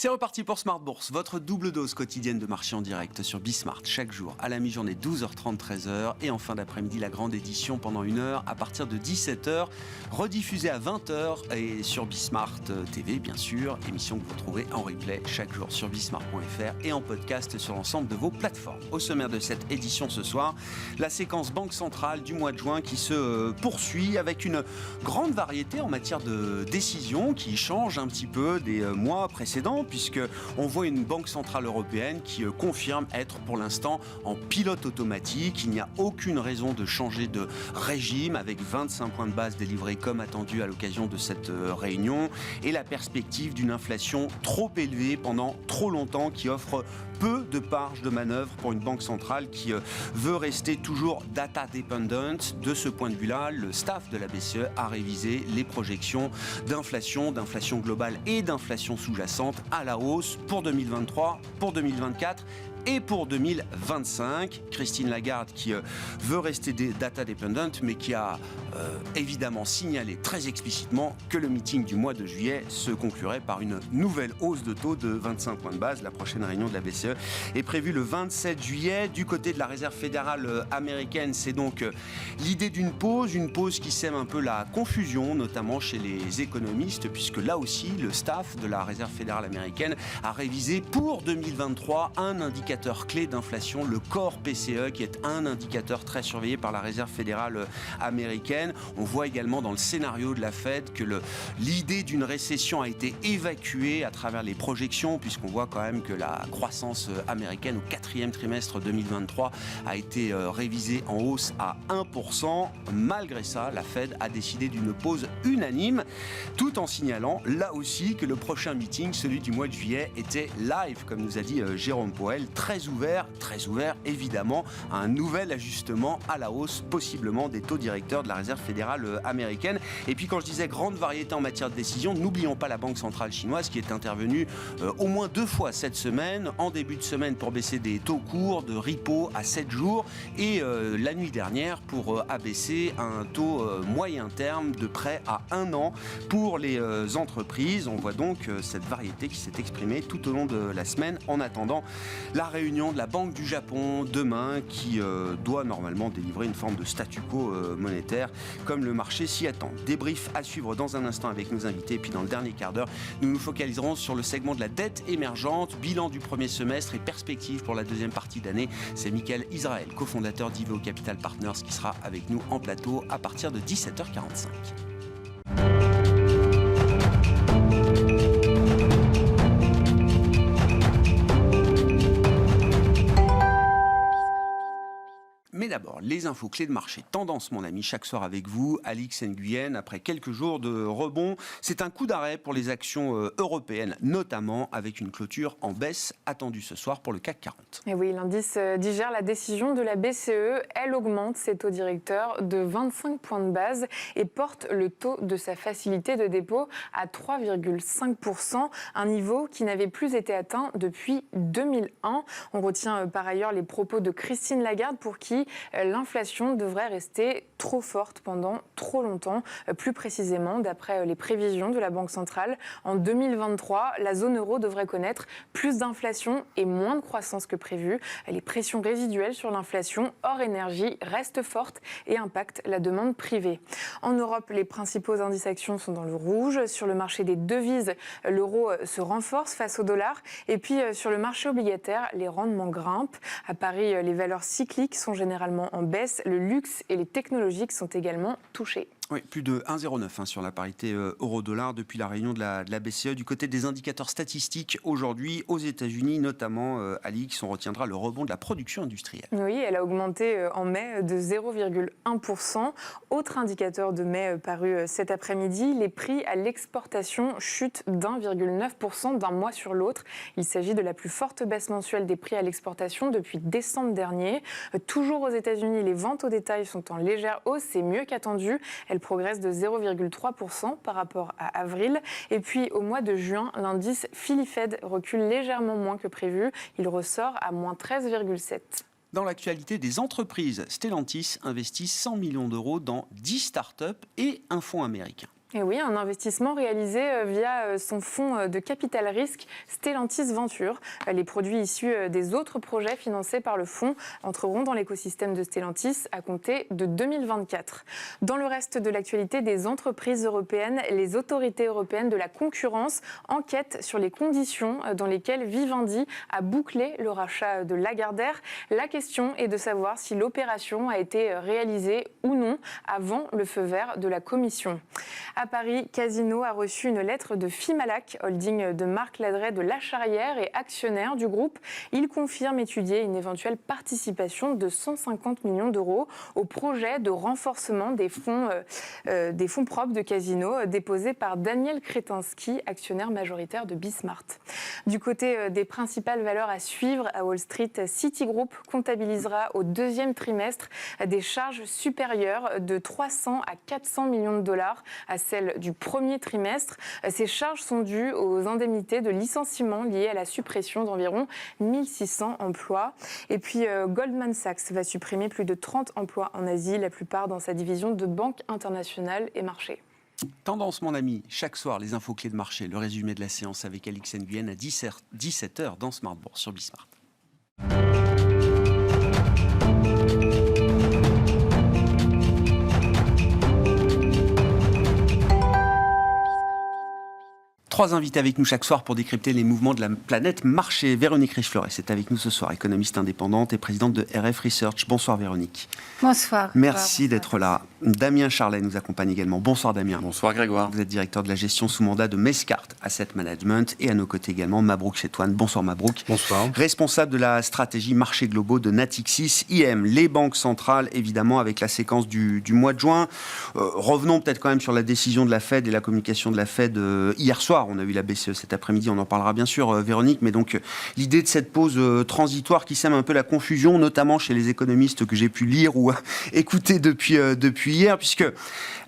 C'est reparti pour Smart Bourse, votre double dose quotidienne de marché en direct sur Bismart, chaque jour à la mi-journée 12h30, 13h et en fin d'après-midi la grande édition pendant 1 heure à partir de 17h, rediffusée à 20h et sur Bismart TV bien sûr, émission que vous retrouvez en replay chaque jour sur bismart.fr et en podcast sur l'ensemble de vos plateformes. Au sommaire de cette édition ce soir, la séquence Banque Centrale du mois de juin qui se poursuit avec une grande variété en matière de décisions qui change un petit peu des mois précédents, puisqu'on voit une banque centrale européenne qui confirme être pour l'instant en pilote automatique. Il n'y a aucune raison de changer de régime, avec 25 points de base délivrés comme attendu à l'occasion de cette réunion, et la perspective d'une inflation trop élevée pendant trop longtemps qui offre peu de marge de manœuvre pour une banque centrale qui veut rester toujours data dependent. De ce point de vue-là, le staff de la BCE a révisé les projections d'inflation globale et d'inflation sous-jacente à la hausse pour 2023, pour 2024 et pour 2025. Christine Lagarde qui veut rester data dependent mais qui a évidemment signalé très explicitement que le meeting du mois de juillet se conclurait par une nouvelle hausse de taux de 25 points de base. La prochaine réunion de la BCE est prévue le 27 juillet. Du côté de la Réserve fédérale américaine, c'est donc l'idée d'une pause qui sème un peu la confusion, notamment chez les économistes, puisque là aussi, le staff de la Réserve fédérale américaine a révisé pour 2023 un indicateur clé d'inflation, le Core PCE, qui est un indicateur très surveillé par la Réserve fédérale américaine. On voit également dans le scénario de la Fed que l'idée d'une récession a été évacuée à travers les projections, puisqu'on voit quand même que la croissance américaine au 4e trimestre 2023 a été révisée en hausse à 1%. Malgré ça, la Fed a décidé d'une pause unanime, tout en signalant là aussi que le prochain meeting, celui du mois de juillet, était live, comme nous a dit Jérôme Powell, très ouvert évidemment à un nouvel ajustement à la hausse, possiblement des taux directeurs de la Réserve fédérale américaine. Et puis quand je disais grande variété en matière de décision, n'oublions pas la Banque centrale chinoise qui est intervenue au moins 2 fois cette semaine, en début de semaine pour baisser des taux courts de repo à 7 jours et la nuit dernière pour abaisser un taux moyen terme de prêt à 1 an pour les entreprises. On voit donc cette variété qui s'est exprimée tout au long de la semaine en attendant la réunion de la Banque du Japon demain qui doit normalement délivrer une forme de statu quo monétaire comme le marché s'y attend. Débrief à suivre dans un instant avec nos invités. Et puis dans le dernier quart d'heure, nous nous focaliserons sur le segment de la dette émergente, bilan du premier semestre et perspectives pour la deuxième partie d'année. C'est Michael Israël, cofondateur d'Iveo Capital Partners, qui sera avec nous en plateau à partir de 17h45. Mais d'abord, les infos clés de marché. Tendance, mon ami, chaque soir avec vous, Alix Nguyen. Après quelques jours de rebond, c'est un coup d'arrêt pour les actions européennes, notamment avec une clôture en baisse attendue ce soir pour le CAC 40. Et oui, l'indice digère la décision de la BCE. Elle augmente ses taux directeurs de 25 points de base et porte le taux de sa facilité de dépôt à 3,5%, un niveau qui n'avait plus été atteint depuis 2001. On retient par ailleurs les propos de Christine Lagarde pour qui l'inflation devrait rester trop forte pendant trop longtemps. Plus précisément, d'après les prévisions de la Banque centrale, en 2023, la zone euro devrait connaître plus d'inflation et moins de croissance que prévu. Les pressions résiduelles sur l'inflation hors énergie restent fortes et impactent la demande privée. En Europe, les principaux indices actions sont dans le rouge. Sur le marché des devises, l'euro se renforce face au dollar. Et puis sur le marché obligataire, les rendements grimpent. À Paris, les valeurs cycliques sont généralement en baisse. Le luxe et les technologiques sont également touchés. Oui, plus de 1,09 sur la parité euro-dollar depuis la réunion de la BCE. Du côté des indicateurs statistiques, aujourd'hui, aux États-Unis, notamment, Alix, on retiendra le rebond de la production industrielle. Oui, elle a augmenté en mai de 0,1%. Autre indicateur de mai paru cet après-midi, les prix à l'exportation chutent d'1,9% d'un mois sur l'autre. Il s'agit de la plus forte baisse mensuelle des prix à l'exportation depuis décembre dernier. Toujours aux États-Unis, les ventes au détail sont en légère hausse, c'est mieux qu'attendu. Elle progresse de 0,3% par rapport à avril. Et puis au mois de juin, l'indice Philly Fed recule légèrement moins que prévu. Il ressort à moins 13,7%. Dans l'actualité des entreprises, Stellantis investit 100 millions d'euros dans 10 startups et un fonds américain. Et oui, un investissement réalisé via son fonds de capital risque Stellantis Venture. Les produits issus des autres projets financés par le fonds entreront dans l'écosystème de Stellantis à compter de 2024. Dans le reste de l'actualité des entreprises européennes, les autorités européennes de la concurrence enquêtent sur les conditions dans lesquelles Vivendi a bouclé le rachat de Lagardère. La question est de savoir si l'opération a été réalisée ou non avant le feu vert de la Commission. À Paris, Casino a reçu une lettre de Fimalac, holding de Marc Ladret de Lacharrière et actionnaire du groupe. Il confirme étudier une éventuelle participation de 150 millions d'euros au projet de renforcement des fonds propres de Casino déposé par Daniel Kretinsky, actionnaire majoritaire de Bismart. Du côté des principales valeurs à suivre à Wall Street, Citigroup comptabilisera au deuxième trimestre des charges supérieures de 300 à 400 millions de dollars à celles du premier trimestre. Ces charges sont dues aux indemnités de licenciement liées à la suppression d'environ 1600 emplois. Et puis Goldman Sachs va supprimer plus de 30 emplois en Asie, la plupart dans sa division de banque internationale et marché. Tendance, mon ami, chaque soir, les infos clés de marché, le résumé de la séance avec Alix Nguyen à 17h dans Smart Bourse sur Bismart. Trois invités avec nous chaque soir pour décrypter les mouvements de la planète marché. Véronique Riche-Flores est avec nous ce soir, économiste indépendante et présidente de RF Research. Bonsoir Véronique. Bonsoir. Merci d'être là. Damien Charlet nous accompagne également. Bonsoir Damien. Bonsoir Grégoire. Vous êtes directeur de la gestion sous mandat de Mescart Asset Management et à nos côtés également Mabrouk Chetouane. Bonsoir Mabrouk. Bonsoir. Responsable de la stratégie marchés globaux de Natixis IM. Les banques centrales évidemment avec la séquence du mois de juin. Revenons peut-être quand même sur la décision de la Fed et la communication de la Fed hier soir. On a eu la BCE cet après-midi, on en parlera bien sûr Véronique, mais donc l'idée de cette pause transitoire qui sème un peu la confusion, notamment chez les économistes que j'ai pu lire ou écouter depuis hier, puisque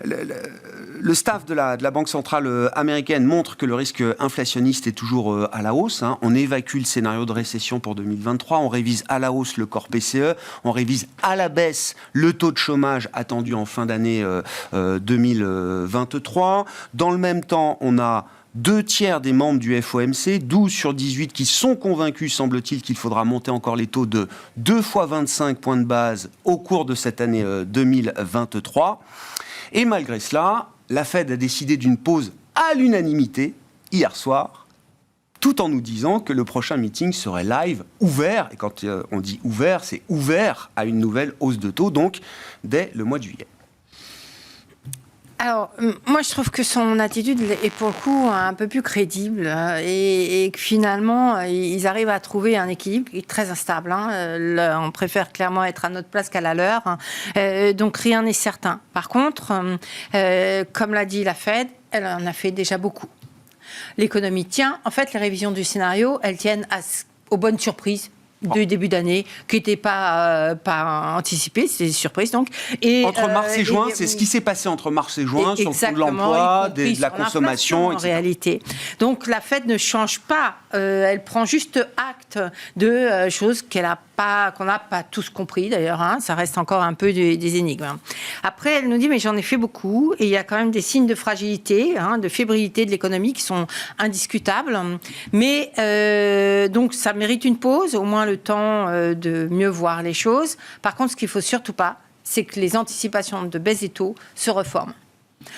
le staff de la Banque centrale américaine montre que le risque inflationniste est toujours à la hausse. On évacue le scénario de récession pour 2023, on révise à la hausse le corps PCE, on révise à la baisse le taux de chômage attendu en fin d'année 2023. Dans le même temps, on a 2 tiers des membres du FOMC, 12 sur 18, qui sont convaincus, semble-t-il, qu'il faudra monter encore les taux de 2 fois 25 points de base au cours de cette année 2023. Et malgré cela, la Fed a décidé d'une pause à l'unanimité hier soir, tout en nous disant que le prochain meeting serait live, ouvert. Et quand on dit ouvert, c'est ouvert à une nouvelle hausse de taux, donc dès le mois de juillet. Alors, moi, je trouve que son attitude est pour le coup un peu plus crédible et que finalement, ils arrivent à trouver un équilibre qui est très instable. On préfère clairement être à notre place qu'à la leur. Donc, rien n'est certain. Par contre, comme l'a dit la Fed, elle en a fait déjà beaucoup. L'économie tient. En fait, les révisions du scénario, elles tiennent aux bonnes surprises du début d'année, qui n'était pas anticipé, c'est des surprises donc. Et, entre mars et juin, c'est ce qui s'est passé entre mars et juin sur le fond de l'emploi, de la consommation, etc. En réalité. Donc la Fed ne change pas, elle prend juste acte de choses qu'on n'a pas tous compris d'ailleurs, ça reste encore un peu des énigmes. Après, elle nous dit, mais j'en ai fait beaucoup, et il y a quand même des signes de fragilité, de fébrilité de l'économie qui sont indiscutables, mais donc ça mérite une pause, au moins le temps de mieux voir les choses. Par contre, ce qu'il ne faut surtout pas, c'est que les anticipations de baisse des taux se reforment.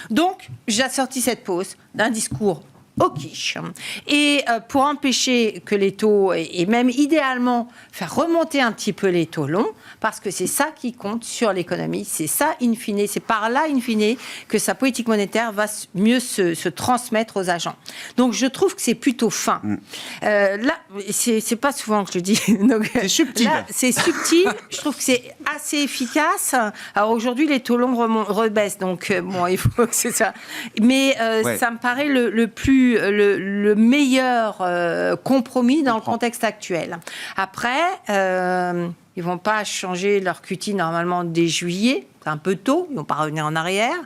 Donc, j'assortis cette pause d'un discours au quiche. Et pour empêcher que les taux, et même idéalement faire remonter un petit peu les taux longs, parce que c'est ça qui compte sur l'économie, c'est ça in fine, c'est par là in fine que sa politique monétaire va mieux se transmettre aux agents. Donc je trouve que c'est plutôt fin. Là, c'est pas souvent que je le dis. Donc, c'est subtil. Là, c'est subtil, je trouve que c'est assez efficace. Alors aujourd'hui, les taux longs rebaissent, donc bon, il faut que c'est ça. Mais ça me paraît le meilleur compromis dans le contexte actuel. Après, ils ne vont pas changer leur QT normalement dès juillet. C'est un peu tôt, ils ne vont pas revenir en arrière.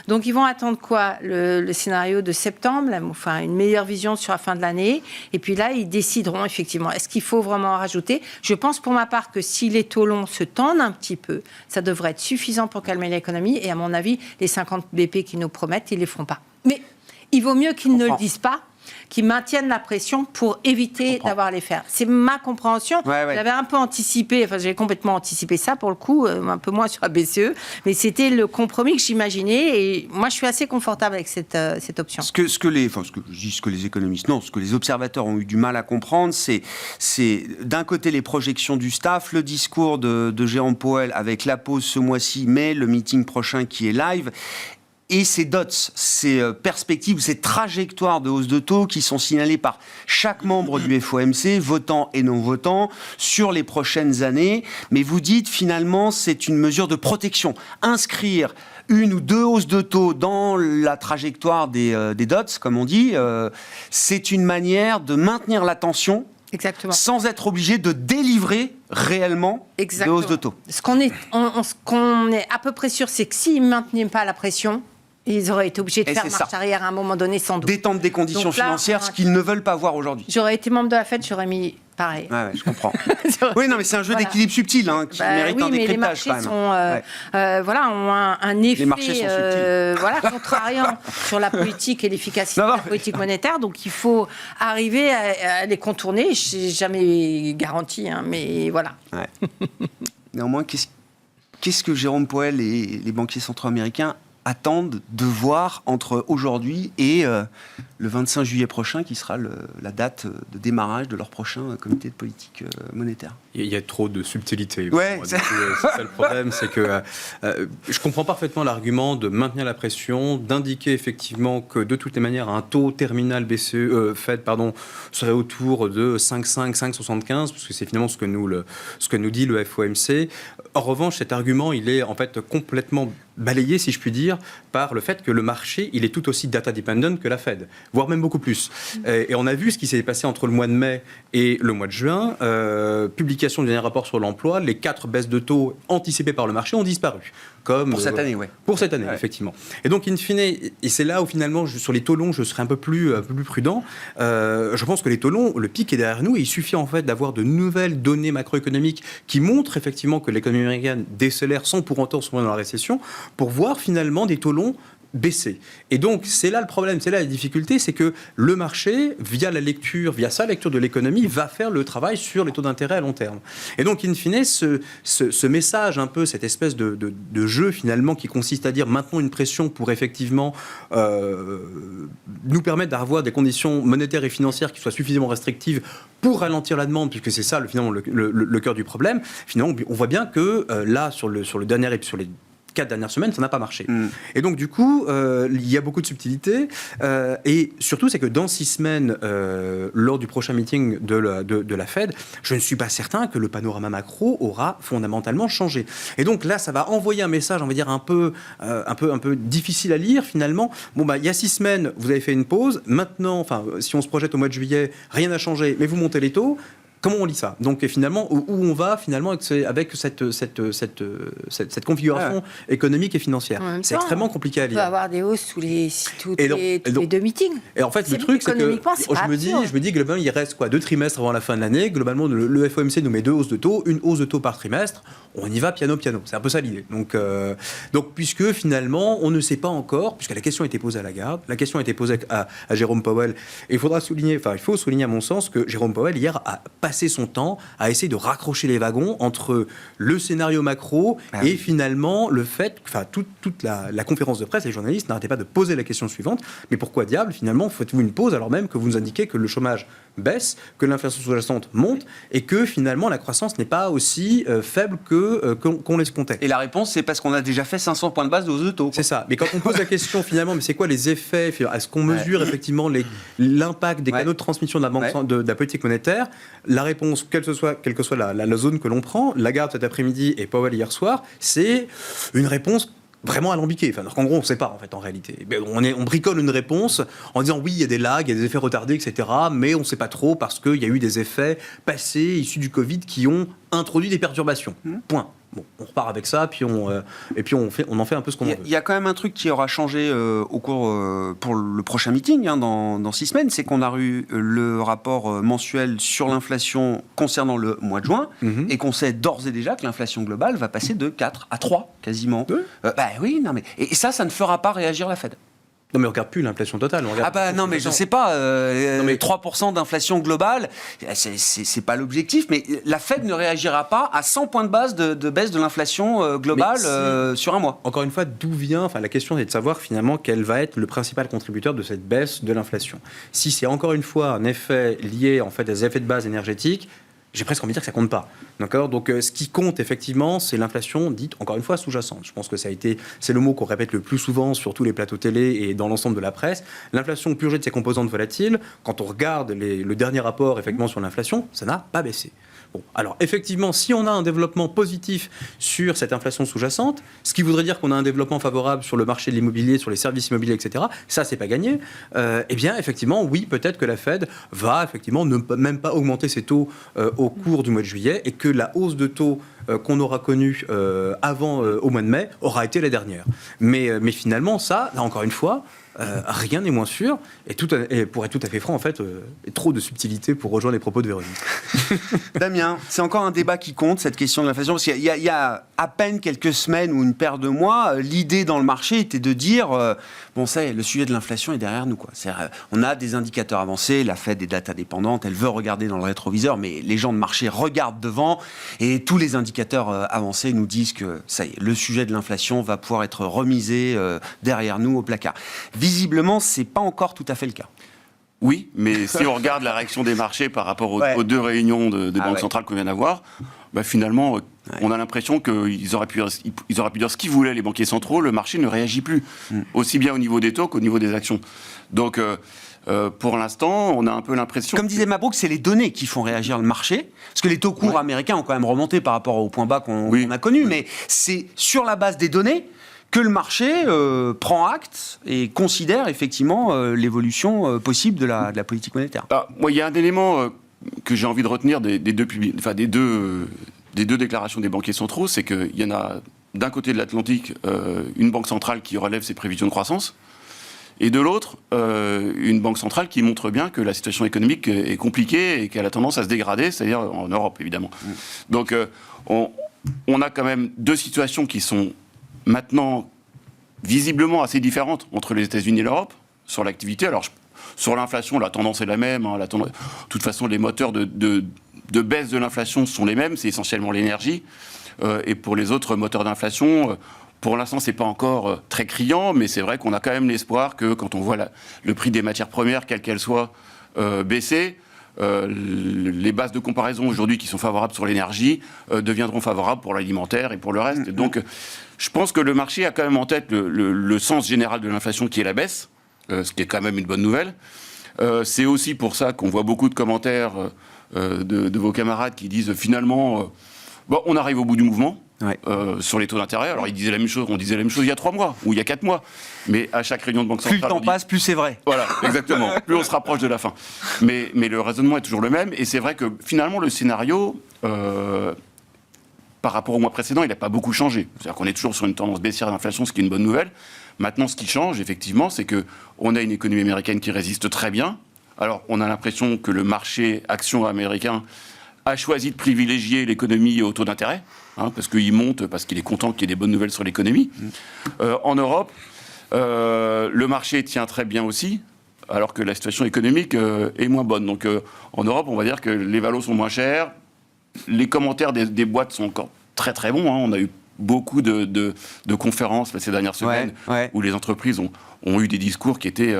Donc, ils vont attendre quoi ? Le scénario de septembre, enfin, une meilleure vision sur la fin de l'année. Et puis là, ils décideront effectivement. Est-ce qu'il faut vraiment en rajouter ? Je pense pour ma part que si les taux longs se tendent un petit peu, ça devrait être suffisant pour calmer l'économie. Et à mon avis, les 50 BP qu'ils nous promettent, ils ne les feront pas. il vaut mieux qu'ils ne le disent pas, qu'ils maintiennent la pression pour éviter d'avoir les faire. C'est ma compréhension. J'avais un peu anticipé, j'avais complètement anticipé ça pour le coup, un peu moins sur la BCE, mais c'était le compromis que j'imaginais et moi je suis assez confortable avec cette option. Ce que les économistes, non, ce que les observateurs ont eu du mal à comprendre, c'est d'un côté les projections du staff, le discours de Jérôme Powell avec la pause ce mois-ci, mais le meeting prochain qui est live. Et ces dots, ces perspectives, ces trajectoires de hausse de taux qui sont signalées par chaque membre du FOMC, votant et non votant, sur les prochaines années. Mais vous dites finalement c'est une mesure de protection. Inscrire une ou deux hausses de taux dans la trajectoire des dots, comme on dit, c'est une manière de maintenir la tension. Exactement. Sans être obligé de délivrer réellement de hausse de taux. Ce qu'on est à peu près sûr, c'est que s'ils ne maintenaient pas la pression, ils auraient été obligés de faire marche arrière à un moment donné, sans doute. Détendre des conditions financières, ce qu'ils ne veulent pas voir aujourd'hui. J'aurais été membre de la Fed, j'aurais mis pareil. Ouais, je comprends. Oui, non, mais c'est un jeu d'équilibre subtil qui mérite un décryptage quand même. Ont un effet les marchés sont subtils. Contrariant sur la politique et l'efficacité de la politique monétaire. Donc il faut arriver à les contourner. Je n'ai jamais garanti, mais voilà. Ouais. Néanmoins, qu'est-ce que Jérôme Powell et les banquiers centraux américains attendent de voir entre aujourd'hui et le 25 juillet prochain, qui sera la date de démarrage de leur prochain comité de politique monétaire? Il y a trop de subtilité. Ouais, c'est ça le problème, c'est que je comprends parfaitement l'argument de maintenir la pression, d'indiquer effectivement que de toutes les manières, un taux terminal Fed serait autour de 5,5, 5,75, parce que c'est finalement ce que nous dit le FOMC. En revanche, cet argument, il est en fait complètement balayé, si je puis dire, par le fait que le marché, il est tout aussi data-dependent que la Fed, voire même beaucoup plus. Et on a vu ce qui s'est passé entre le mois de mai et le mois de juin. Publication du dernier rapport sur l'emploi, les 4 baisses de taux anticipées par le marché ont disparu. Pour cette année, oui. Pour cette année, effectivement. Et donc, in fine, et c'est là où finalement, sur les taux longs, je serai un peu plus prudent. Je pense que les taux longs, le pic est derrière nous, et il suffit en fait d'avoir de nouvelles données macroéconomiques qui montrent effectivement que l'économie américaine décélère sans pour autant sombrer dans la récession, pour voir finalement des taux longs baisser. Et donc, c'est là le problème, c'est là la difficulté, c'est que le marché, via sa lecture de l'économie, va faire le travail sur les taux d'intérêt à long terme. Et donc, in fine, ce message, un peu, cette espèce de jeu, finalement, qui consiste à dire maintenons une pression pour effectivement nous permettre d'avoir des conditions monétaires et financières qui soient suffisamment restrictives pour ralentir la demande, puisque c'est ça, finalement, le cœur du problème. Finalement, on voit bien que là, sur le dernier sur les 4 dernières semaines, ça n'a pas marché. Et donc, du coup, il y a beaucoup de subtilités. Et surtout, c'est que dans 6 semaines, lors du prochain meeting de la Fed, je ne suis pas certain que le panorama macro aura fondamentalement changé. Et donc là, ça va envoyer un message, on va dire, un peu difficile à lire, finalement. Bon, il y a 6 semaines, vous avez fait une pause. Maintenant, si on se projette au mois de juillet, rien n'a changé, mais vous montez les taux. Comment on lit ça? Donc finalement, où on va finalement avec cette configuration économique et financière? C'est extrêmement compliqué à lire. On peut avoir des hausses tous les 2 meetings. Et en fait, le truc, c'est que je me dis globalement, il reste 2 trimestres avant la fin de l'année. Globalement, le FOMC nous met 2 hausses de taux, une hausse de taux par trimestre. On y va piano. C'est un peu ça l'idée. Donc puisque finalement, on ne sait pas encore, puisque la question a été posée à Lagarde, la question a été posée à Jérôme Powell, et il faut souligner à mon sens que Jérôme Powell hier a passé son temps à essayer de raccrocher les wagons entre le scénario macro et finalement le fait, toute la conférence de presse, les journalistes n'arrêtaient pas de poser la question suivante, mais pourquoi diable finalement faites-vous une pause alors même que vous nous indiquez que le chômage baisse, que l'inflation sous-jacente monte et que finalement la croissance n'est pas aussi faible qu'on l'escomptait. Et la réponse, c'est parce qu'on a déjà fait 500 points de base de hausse de taux. C'est ça. Mais quand on pose la question finalement, mais c'est quoi les effets? Est-ce qu'on mesure effectivement l'impact des canaux de transmission de la banque de la politique monétaire? La réponse, quelle que soit la zone que l'on prend, Lagarde cet après-midi et Powell hier soir, c'est une réponse vraiment alambiquée. Donc en gros, on ne sait pas en fait en réalité. On bricole une réponse en disant oui, il y a des lags, il y a des effets retardés, etc. Mais on ne sait pas trop parce qu'il y a eu des effets passés issus du Covid qui ont introduit des perturbations. Point. Bon, on repart avec ça, puis on en fait un peu ce qu'on veut. Il y a quand même un truc qui aura changé au cours pour le prochain meeting dans 6 semaines, c'est qu'on a eu le rapport mensuel sur l'inflation concernant le mois de juin, et qu'on sait d'ores et déjà que l'inflation globale va passer de 4 à 3 quasiment. Et ça ne fera pas réagir la Fed. Non, mais on regarde plus l'inflation totale. Non, mais je sais pas. 3% d'inflation globale, c'est pas l'objectif. Mais la Fed ne réagira pas à 100 points de base de baisse de l'inflation globale sur un mois. Encore une fois, d'où vient... la question est de savoir finalement quel va être le principal contributeur de cette baisse de l'inflation. Si c'est encore une fois un effet lié à des effets de base énergétiques, j'ai presque envie de dire que ça compte pas. D'accord ? Donc, ce qui compte effectivement, c'est l'inflation dite, encore une fois, sous-jacente. Je pense que c'est le mot qu'on répète le plus souvent sur tous les plateaux télé et dans l'ensemble de la presse. L'inflation purgée de ses composantes volatiles, quand on regarde le dernier rapport effectivement sur l'inflation, ça n'a pas baissé. Bon, alors effectivement, si on a un développement positif sur cette inflation sous-jacente, ce qui voudrait dire qu'on a un développement favorable sur le marché de l'immobilier, sur les services immobiliers, etc., ça, c'est pas gagné. Eh bien, effectivement, oui, peut-être que la Fed va effectivement même pas augmenter ses taux au cours du mois de juillet et que la hausse de taux qu'on aura connue avant au mois de mai aura été la dernière. Mais finalement, ça, là, encore une fois, rien n'est moins sûr, et pour être tout à fait franc, en fait, trop de subtilité pour rejoindre les propos de Véronique. Damien, c'est encore un débat qui compte, cette question de l'inflation, parce qu'il y a à peine quelques semaines ou une paire de mois, l'idée dans le marché était de dire, le sujet de l'inflation est derrière nous, quoi. On a des indicateurs avancés, la Fed est data dépendante, elle veut regarder dans le rétroviseur, mais les gens de marché regardent devant, et tous les indicateurs avancés nous disent que ça y est, le sujet de l'inflation va pouvoir être remisé derrière nous au placard. Visiblement, c'est pas encore tout à fait le cas. Oui, mais si on regarde la réaction des marchés par rapport aux 2 réunions des banques centrales qu'on vient d'avoir, finalement, on a l'impression qu'ils auraient pu dire ce qu'ils voulaient, les banquiers centraux, le marché ne réagit plus, aussi bien au niveau des taux qu'au niveau des actions. Donc, pour l'instant, on a un peu l'impression... Comme disait Mabrouk, c'est les données qui font réagir le marché, parce que les taux courts américains ont quand même remonté par rapport au point bas qu'on a connu, mais c'est sur la base des données que le marché prend acte et considère effectivement l'évolution possible de la politique monétaire. Moi, il y a un élément que j'ai envie de retenir des deux déclarations des banquiers centraux, c'est qu'il y en a d'un côté de l'Atlantique une banque centrale qui relève ses prévisions de croissance, et de l'autre, une banque centrale qui montre bien que la situation économique est compliquée et qu'elle a tendance à se dégrader, c'est-à-dire en Europe, évidemment. Donc, on a quand même 2 situations qui sont maintenant visiblement assez différentes entre les États-Unis et l'Europe sur l'activité. Alors, sur l'inflation, la tendance est la même. De toute façon, les moteurs de baisse de l'inflation sont les mêmes. C'est essentiellement l'énergie. Et pour les autres moteurs d'inflation, pour l'instant, c'est pas encore très criant, mais c'est vrai qu'on a quand même l'espoir que quand on voit le prix des matières premières, quelles qu'elles soient, baisser, les bases de comparaison aujourd'hui qui sont favorables sur l'énergie deviendront favorables pour l'alimentaire et pour le reste. Donc, je pense que le marché a quand même en tête le sens général de l'inflation qui est la baisse, ce qui est quand même une bonne nouvelle. C'est aussi pour ça qu'on voit beaucoup de commentaires de vos camarades qui disent finalement, on arrive au bout du mouvement. Sur les taux d'intérêt. Alors, on disait la même chose il y a 3 mois ou il y a 4 mois. Mais à chaque réunion de banque centrale... Plus le temps passe, plus c'est vrai. Voilà, exactement. Plus on se rapproche de la fin. Mais le raisonnement est toujours le même. Et c'est vrai que finalement, le scénario, par rapport au mois précédent, il n'a pas beaucoup changé. C'est-à-dire qu'on est toujours sur une tendance baissière d'inflation, ce qui est une bonne nouvelle. Maintenant, ce qui change, effectivement, c'est qu'on a une économie américaine qui résiste très bien. Alors, on a l'impression que le marché action américain a choisi de privilégier l'économie au taux d'intérêt, parce qu'il monte, parce qu'il est content qu'il y ait des bonnes nouvelles sur l'économie. En Europe, le marché tient très bien aussi, alors que la situation économique est moins bonne. Donc en Europe, on va dire que les valos sont moins chers, les commentaires des boîtes sont encore très très bons. On a eu beaucoup de conférences ces dernières semaines où les entreprises ont eu des discours qui étaient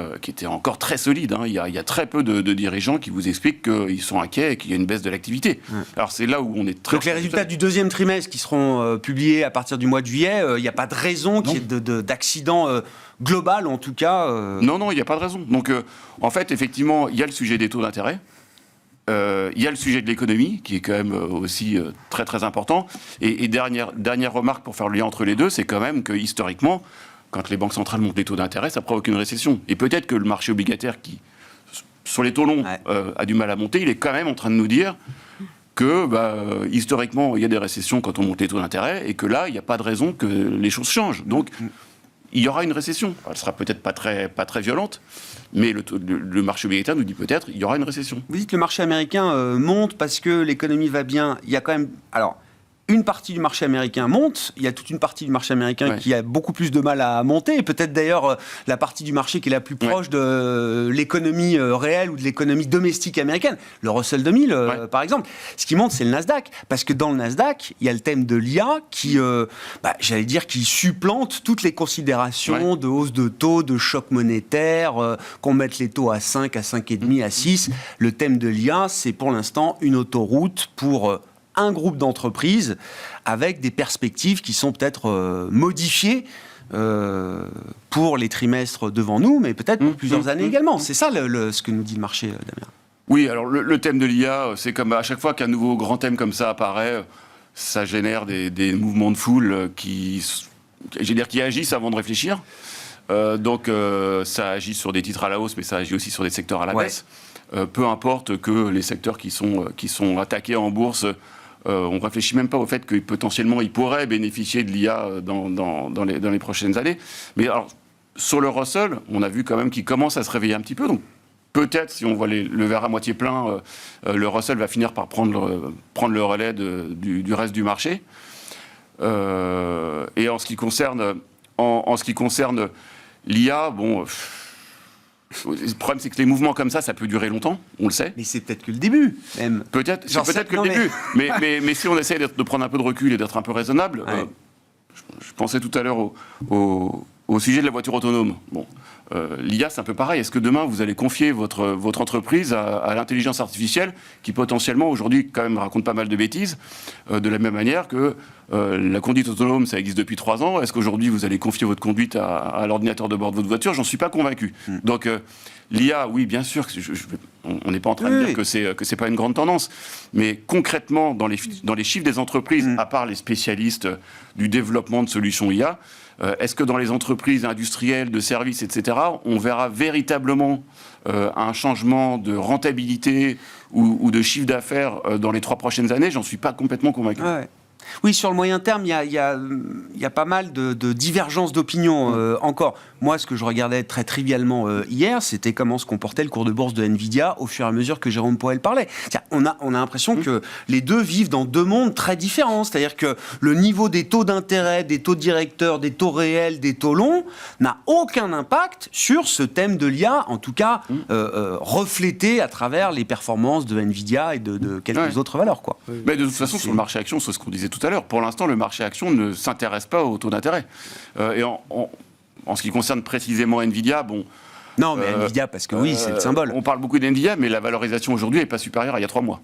encore très solides. Il y a très peu de dirigeants qui vous expliquent qu'ils sont inquiets et qu'il y a une baisse de l'activité. Alors c'est là où on est très... Donc les résultats du 2e trimestre qui seront publiés à partir du mois de juillet, il n'y a pas de raison qu'il y ait d'accident global en tout cas Non, il n'y a pas de raison. Donc en fait, effectivement, il y a le sujet des taux d'intérêt. Il y a le sujet de l'économie, qui est quand même aussi très très important. Et dernière remarque pour faire le lien entre les deux, c'est quand même que historiquement, quand les banques centrales montent les taux d'intérêt, ça provoque une récession. Et peut-être que le marché obligataire, qui, sur les taux longs, a du mal à monter, il est quand même en train de nous dire que, historiquement, il y a des récessions quand on monte les taux d'intérêt, et que là, il n'y a pas de raison que les choses changent. Donc, il y aura une récession. Elle sera peut-être pas très violente, mais le marché obligataire nous dit peut-être qu'il y aura une récession. Vous dites que le marché américain monte parce que l'économie va bien. Il y a quand même... Alors, une partie du marché américain monte, il y a toute une partie du marché américain qui a beaucoup plus de mal à monter, et peut-être d'ailleurs la partie du marché qui est la plus proche de l'économie réelle ou de l'économie domestique américaine, le Russell 2000 par exemple. Ce qui monte, c'est le Nasdaq, parce que dans le Nasdaq, il y a le thème de l'IA qui, j'allais dire, qui supplante toutes les considérations de hausse de taux, de choc monétaire, qu'on mette les taux à 5, à 5,5, à 6. Le thème de l'IA, c'est pour l'instant une autoroute pour un groupe d'entreprises avec des perspectives qui sont peut-être modifiées pour les trimestres devant nous, mais peut-être pour plusieurs années également. C'est ça ce que nous dit le marché, Damien. Oui, alors le thème de l'IA, c'est comme à chaque fois qu'un nouveau grand thème comme ça apparaît, ça génère des mouvements de foule qui agissent avant de réfléchir. Donc ça agit sur des titres à la hausse, mais ça agit aussi sur des secteurs à la baisse. Peu importe que les secteurs qui sont attaqués en bourse, on ne réfléchit même pas au fait que potentiellement ils pourraient bénéficier de l'IA dans les prochaines années. Mais alors, sur le Russell, on a vu quand même qu'il commence à se réveiller un petit peu. Donc peut-être, si on voit le verre à moitié plein, le Russell va finir par prendre le relais du reste du marché. Et en ce qui concerne l'IA, bon... Le problème, c'est que les mouvements comme ça peut durer longtemps, on le sait. Mais c'est peut-être que le début, même. Peut-être que le début. Mais si on essaie de prendre un peu de recul et d'être un peu raisonnable, je pensais tout à l'heure au sujet de la voiture autonome. Bon, l'IA, c'est un peu pareil. Est-ce que demain, vous allez confier votre entreprise à l'intelligence artificielle qui, potentiellement, aujourd'hui, quand même, raconte pas mal de bêtises, de la même manière que la conduite autonome, ça existe depuis 3 ans. Est-ce qu'aujourd'hui, vous allez confier votre conduite à l'ordinateur de bord de votre voiture? J'en suis pas convaincu. Donc, l'IA, oui, bien sûr, on n'est pas en train de dire que c'est pas une grande tendance. Mais concrètement, dans les chiffres des entreprises, à part les spécialistes du développement de solutions IA, est-ce que dans les entreprises industrielles, de services, etc., on verra véritablement un changement de rentabilité ou de chiffre d'affaires dans les 3 prochaines années? J'en suis pas complètement convaincu. Oui, sur le moyen terme, il y a pas mal de divergences d'opinion encore. Moi, ce que je regardais très trivialement hier, c'était comment se comportait le cours de bourse de Nvidia au fur et à mesure que Jérôme Powell parlait. On a l'impression que les deux vivent dans deux mondes très différents. C'est-à-dire que le niveau des taux d'intérêt, des taux directeurs, des taux réels, des taux longs, n'a aucun impact sur ce thème de l'IA, en tout cas reflété à travers les performances de Nvidia et de quelques autres valeurs, quoi. Mais de toute façon, sur le marché action, c'est ce qu'on disait tout à l'heure. Pour l'instant, le marché action ne s'intéresse pas aux taux d'intérêt. Et en ce qui concerne précisément Nvidia, bon... Non, mais Nvidia, parce que oui, c'est le symbole. On parle beaucoup d'Nvidia, mais la valorisation aujourd'hui n'est pas supérieure à il y a 3 mois.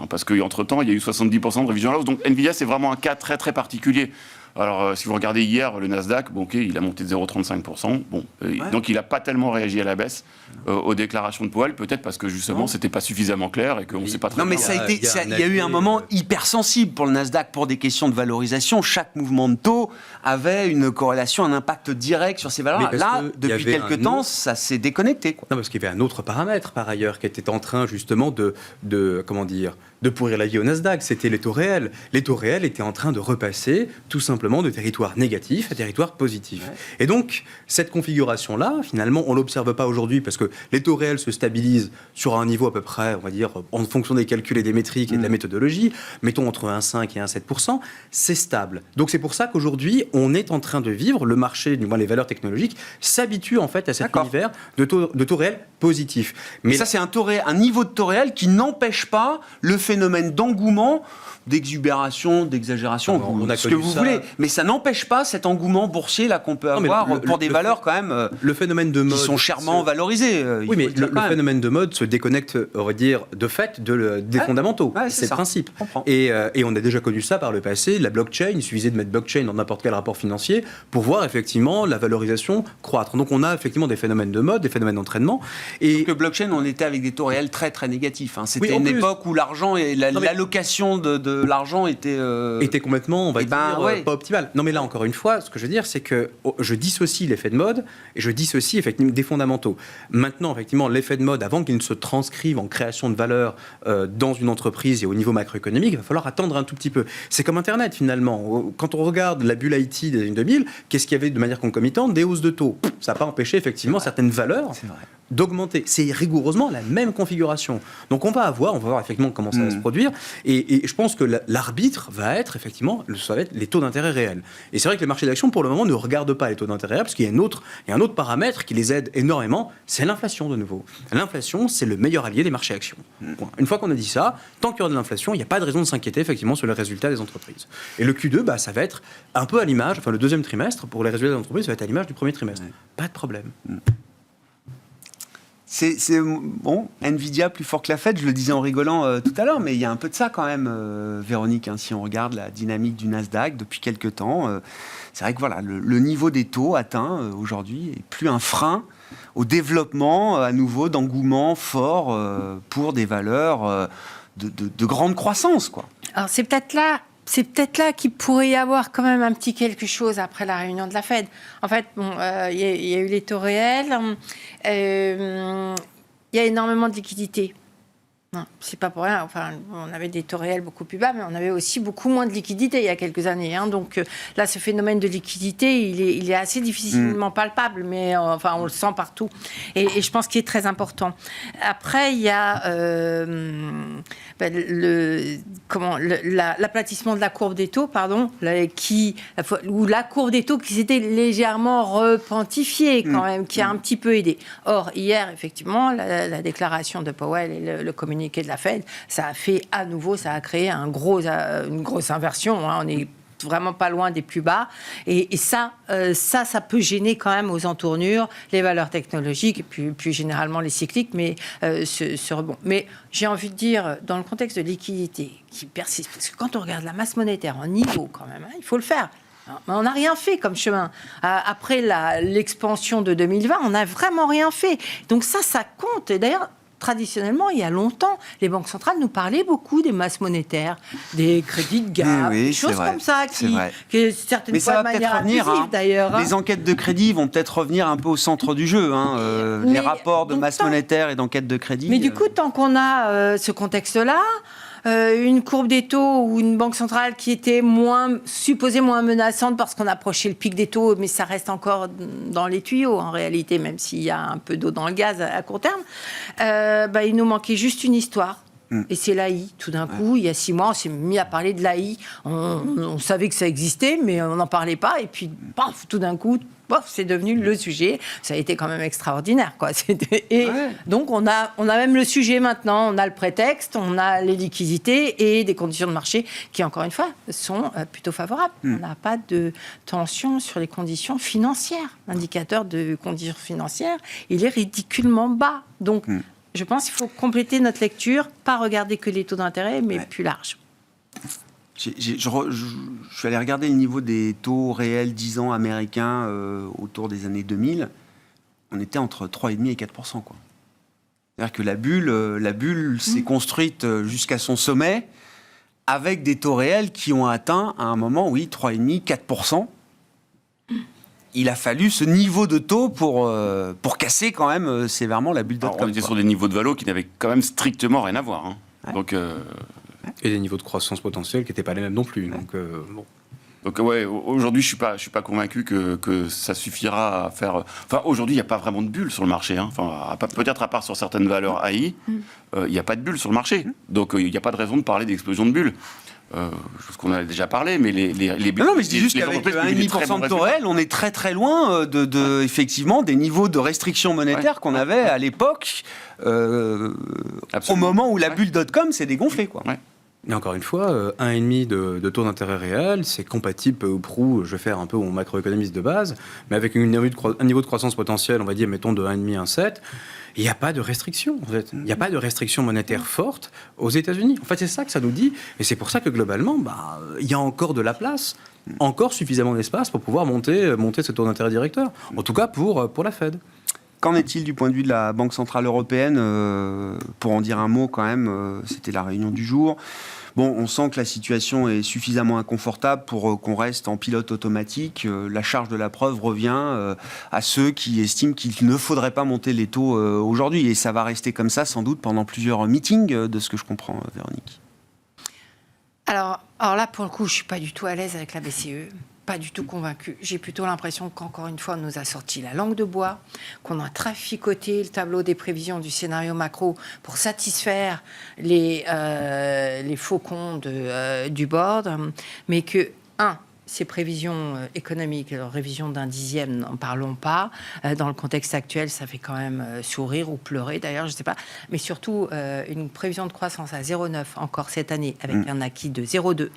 Parce qu'entre-temps, il y a eu 70% de révision à la hausse. Donc Nvidia, c'est vraiment un cas très très particulier. Alors, si vous regardez hier, le Nasdaq, il a monté de 0,35%. Donc, il n'a pas tellement réagi à la baisse aux déclarations de Powell, peut-être parce que, justement, c'était pas suffisamment clair et qu'on ne sait pas très bien. Non, mais il y a eu un moment hypersensible pour le Nasdaq pour des questions de valorisation. Chaque mouvement de taux avait une corrélation, un impact direct sur ces valeurs. Là, depuis quelques temps, ça s'est déconnecté, quoi. Non, parce qu'il y avait un autre paramètre, par ailleurs, qui était en train, justement, de pourrir la vie au Nasdaq. C'était les taux réels. Les taux réels étaient en train de repasser, tout simplement, de territoire négatif à territoire positif. Et donc, cette configuration-là, finalement, on ne l'observe pas aujourd'hui parce que les taux réels se stabilisent sur un niveau à peu près, on va dire, en fonction des calculs et des métriques et de la méthodologie, mettons entre 1,5 et 1,7%, c'est stable. Donc, c'est pour ça qu'aujourd'hui, on est en train de vivre, le marché, du moins les valeurs technologiques, s'habitue en fait à cet univers de taux réels positifs. Mais ça, c'est un niveau de taux réel qui n'empêche pas le phénomène d'engouement, d'exubération, d'exagération, ce que vous voulez. Mais ça n'empêche pas cet engouement boursier là qu'on peut avoir pour des valeurs quand même le phénomène de mode qui sont chèrement valorisées. Oui, mais le phénomène de mode se déconnecte, on va dire, de fait des fondamentaux. C'est le principe. Et on a déjà connu ça par le passé. La blockchain, il suffisait de mettre blockchain dans n'importe quel rapport financier pour voir effectivement la valorisation croître. Donc on a effectivement des phénomènes de mode, des phénomènes d'entraînement. Et que blockchain, on était avec des taux réels très très négatifs. C'était une époque où l'argent et l'allocation de l'argent était complètement, on va dire, pas optimale. Non, mais là, encore une fois, ce que je veux dire, c'est que je dissocie l'effet de mode et je dissocie effectivement des fondamentaux. Maintenant, effectivement, l'effet de mode, avant qu'il ne se transcrive en création de valeur dans une entreprise et au niveau macroéconomique, il va falloir attendre un tout petit peu. C'est comme Internet, finalement. Quand on regarde la bulle IT des années 2000, qu'est-ce qu'il y avait de manière concomitante? Des hausses de taux. Ça n'a pas empêché, effectivement, certaines valeurs d'augmenter. C'est rigoureusement la même configuration. Donc on va voir effectivement comment ça va se produire. Et je pense que l'arbitre va être effectivement, ça va être les taux d'intérêt réels. Et c'est vrai que les marchés d'actions, pour le moment, ne regardent pas les taux d'intérêt réels, parce qu'il y a un autre paramètre qui les aide énormément, c'est l'inflation de nouveau. L'inflation, c'est le meilleur allié des marchés actions. Point. Une fois qu'on a dit ça, tant qu'il y aura de l'inflation, il n'y a pas de raison de s'inquiéter effectivement sur les résultats des entreprises. Et le Q2, ça va être un peu à l'image, le deuxième trimestre, pour les résultats des entreprises, ça va être à l'image du premier trimestre. Pas de problème. C'est bon, Nvidia plus fort que la Fed, je le disais en rigolant tout à l'heure, mais il y a un peu de ça quand même, Véronique, si on regarde la dynamique du Nasdaq depuis quelques temps. C'est vrai que voilà, le niveau des taux atteint aujourd'hui est plus un frein au développement à nouveau d'engouement fort pour des valeurs de grande croissance, quoi. Alors c'est peut-être là qu'il pourrait y avoir quand même un petit quelque chose après la réunion de la Fed. En fait, il y a eu les taux réels, il y a énormément de liquidités. Non, c'est pas pour rien. Enfin, on avait des taux réels beaucoup plus bas, mais on avait aussi beaucoup moins de liquidités il y a quelques années. Donc là, ce phénomène de liquidité, il est assez difficilement palpable, mais on le sent partout. Et je pense qu'il est très important. Après, il y a l'aplatissement de la courbe des taux, ou la courbe des taux qui s'était légèrement repentifiée quand même, qui a un petit peu aidé. Or, hier, effectivement, la déclaration de Powell et le communiqué de la Fed, ça a fait à nouveau, ça a créé une grosse inversion. On est vraiment pas loin des plus bas. Et ça peut gêner quand même aux entournures les valeurs technologiques et puis plus généralement les cycliques, mais ce rebond. Mais j'ai envie de dire, dans le contexte de liquidité qui persiste, parce que quand on regarde la masse monétaire en niveau quand même, il faut le faire. Mais on n'a rien fait comme chemin. Après l'expansion de 2020, on n'a vraiment rien fait. Donc ça compte. Et d'ailleurs, traditionnellement, il y a longtemps, les banques centrales nous parlaient beaucoup des masses monétaires, des crédits de gap, des choses comme ça, qui certaines fois de manière abusive d'ailleurs. Les enquêtes de crédit vont peut-être revenir un peu au centre du jeu. Les rapports de masse monétaire et d'enquête de crédit. Mais du coup, tant qu'on a ce contexte-là, une courbe des taux ou une banque centrale qui était supposée moins menaçante parce qu'on approchait le pic des taux, mais ça reste encore dans les tuyaux en réalité, même s'il y a un peu d'eau dans le gaz à court terme, il nous manquait juste une histoire. Et c'est l'AI. Tout d'un coup, il y a 6 mois, on s'est mis à parler de l'AI. On savait que ça existait, mais on n'en parlait pas. Et puis, paf, tout d'un coup, c'est devenu le sujet. Ça a été quand même extraordinaire, quoi. Donc, on a même le sujet maintenant. On a le prétexte, on a les liquidités et des conditions de marché qui, encore une fois, sont plutôt favorables. On n'a pas de tension sur les conditions financières. L'indicateur de conditions financières, il est ridiculement bas. Donc, je pense qu'il faut compléter notre lecture, pas regarder que les taux d'intérêt, mais plus large. Je suis allé regarder le niveau des taux réels 10 ans américains autour des années 2000. On était entre 3,5 et 4%. C'est-à-dire que la bulle s'est construite jusqu'à son sommet avec des taux réels qui ont atteint à un moment, 3,5, 4%. Il a fallu ce niveau de taux pour casser quand même sévèrement la bulle .com. On était sur des niveaux de valo qui n'avaient quand même strictement rien à voir. Donc, et des niveaux de croissance potentielle qui n'étaient pas les mêmes non plus. Donc aujourd'hui, je suis pas convaincu que ça suffira à faire. Enfin, aujourd'hui, il n'y a pas vraiment de bulle sur le marché. Peut-être à part sur certaines valeurs AI, il n'y a pas de bulle sur le marché. Donc il n'y a pas de raison de parler d'explosion de bulle. Chose qu'on a déjà parlé, mais les non, mais je dis juste qu'avec 1,5% de taux réel, on est très très loin effectivement des niveaux de restrictions monétaires qu'on avait à l'époque, au moment où la bulle .com s'est dégonflée, quoi. Et encore une fois, 1,5 de taux d'intérêt réel, c'est compatible peu ou prou, je vais faire un peu mon macroéconomiste de base, mais avec un niveau de croissance potentielle, on va dire, mettons, de 1,5 à 1,7, il n'y a pas de restriction, en fait. Il n'y a pas de restriction monétaire forte aux États-Unis. En fait, c'est ça que ça nous dit, et c'est pour ça que globalement, il y a encore de la place, encore suffisamment d'espace pour pouvoir monter ce taux d'intérêt directeur, en tout cas pour la Fed. Qu'en est-il du point de vue de la Banque Centrale Européenne pour en dire un mot quand même, c'était la réunion du jour. Bon, on sent que la situation est suffisamment inconfortable pour qu'on reste en pilote automatique. La charge de la preuve revient à ceux qui estiment qu'il ne faudrait pas monter les taux aujourd'hui. Et ça va rester comme ça sans doute pendant plusieurs meetings, de ce que je comprends, Véronique. Alors là, pour le coup, je ne suis pas du tout à l'aise avec la BCE. pas du tout convaincue. J'ai plutôt l'impression qu'encore une fois, on nous a sorti la langue de bois, qu'on a traficoté le tableau des prévisions du scénario macro pour satisfaire les faucons du board, mais que, ces prévisions économiques, révision d'1 dixième, n'en parlons pas. Dans le contexte actuel, ça fait quand même sourire ou pleurer, d'ailleurs, je ne sais pas. Mais surtout, une prévision de croissance à 0,9 encore cette année, avec un acquis de 0,2.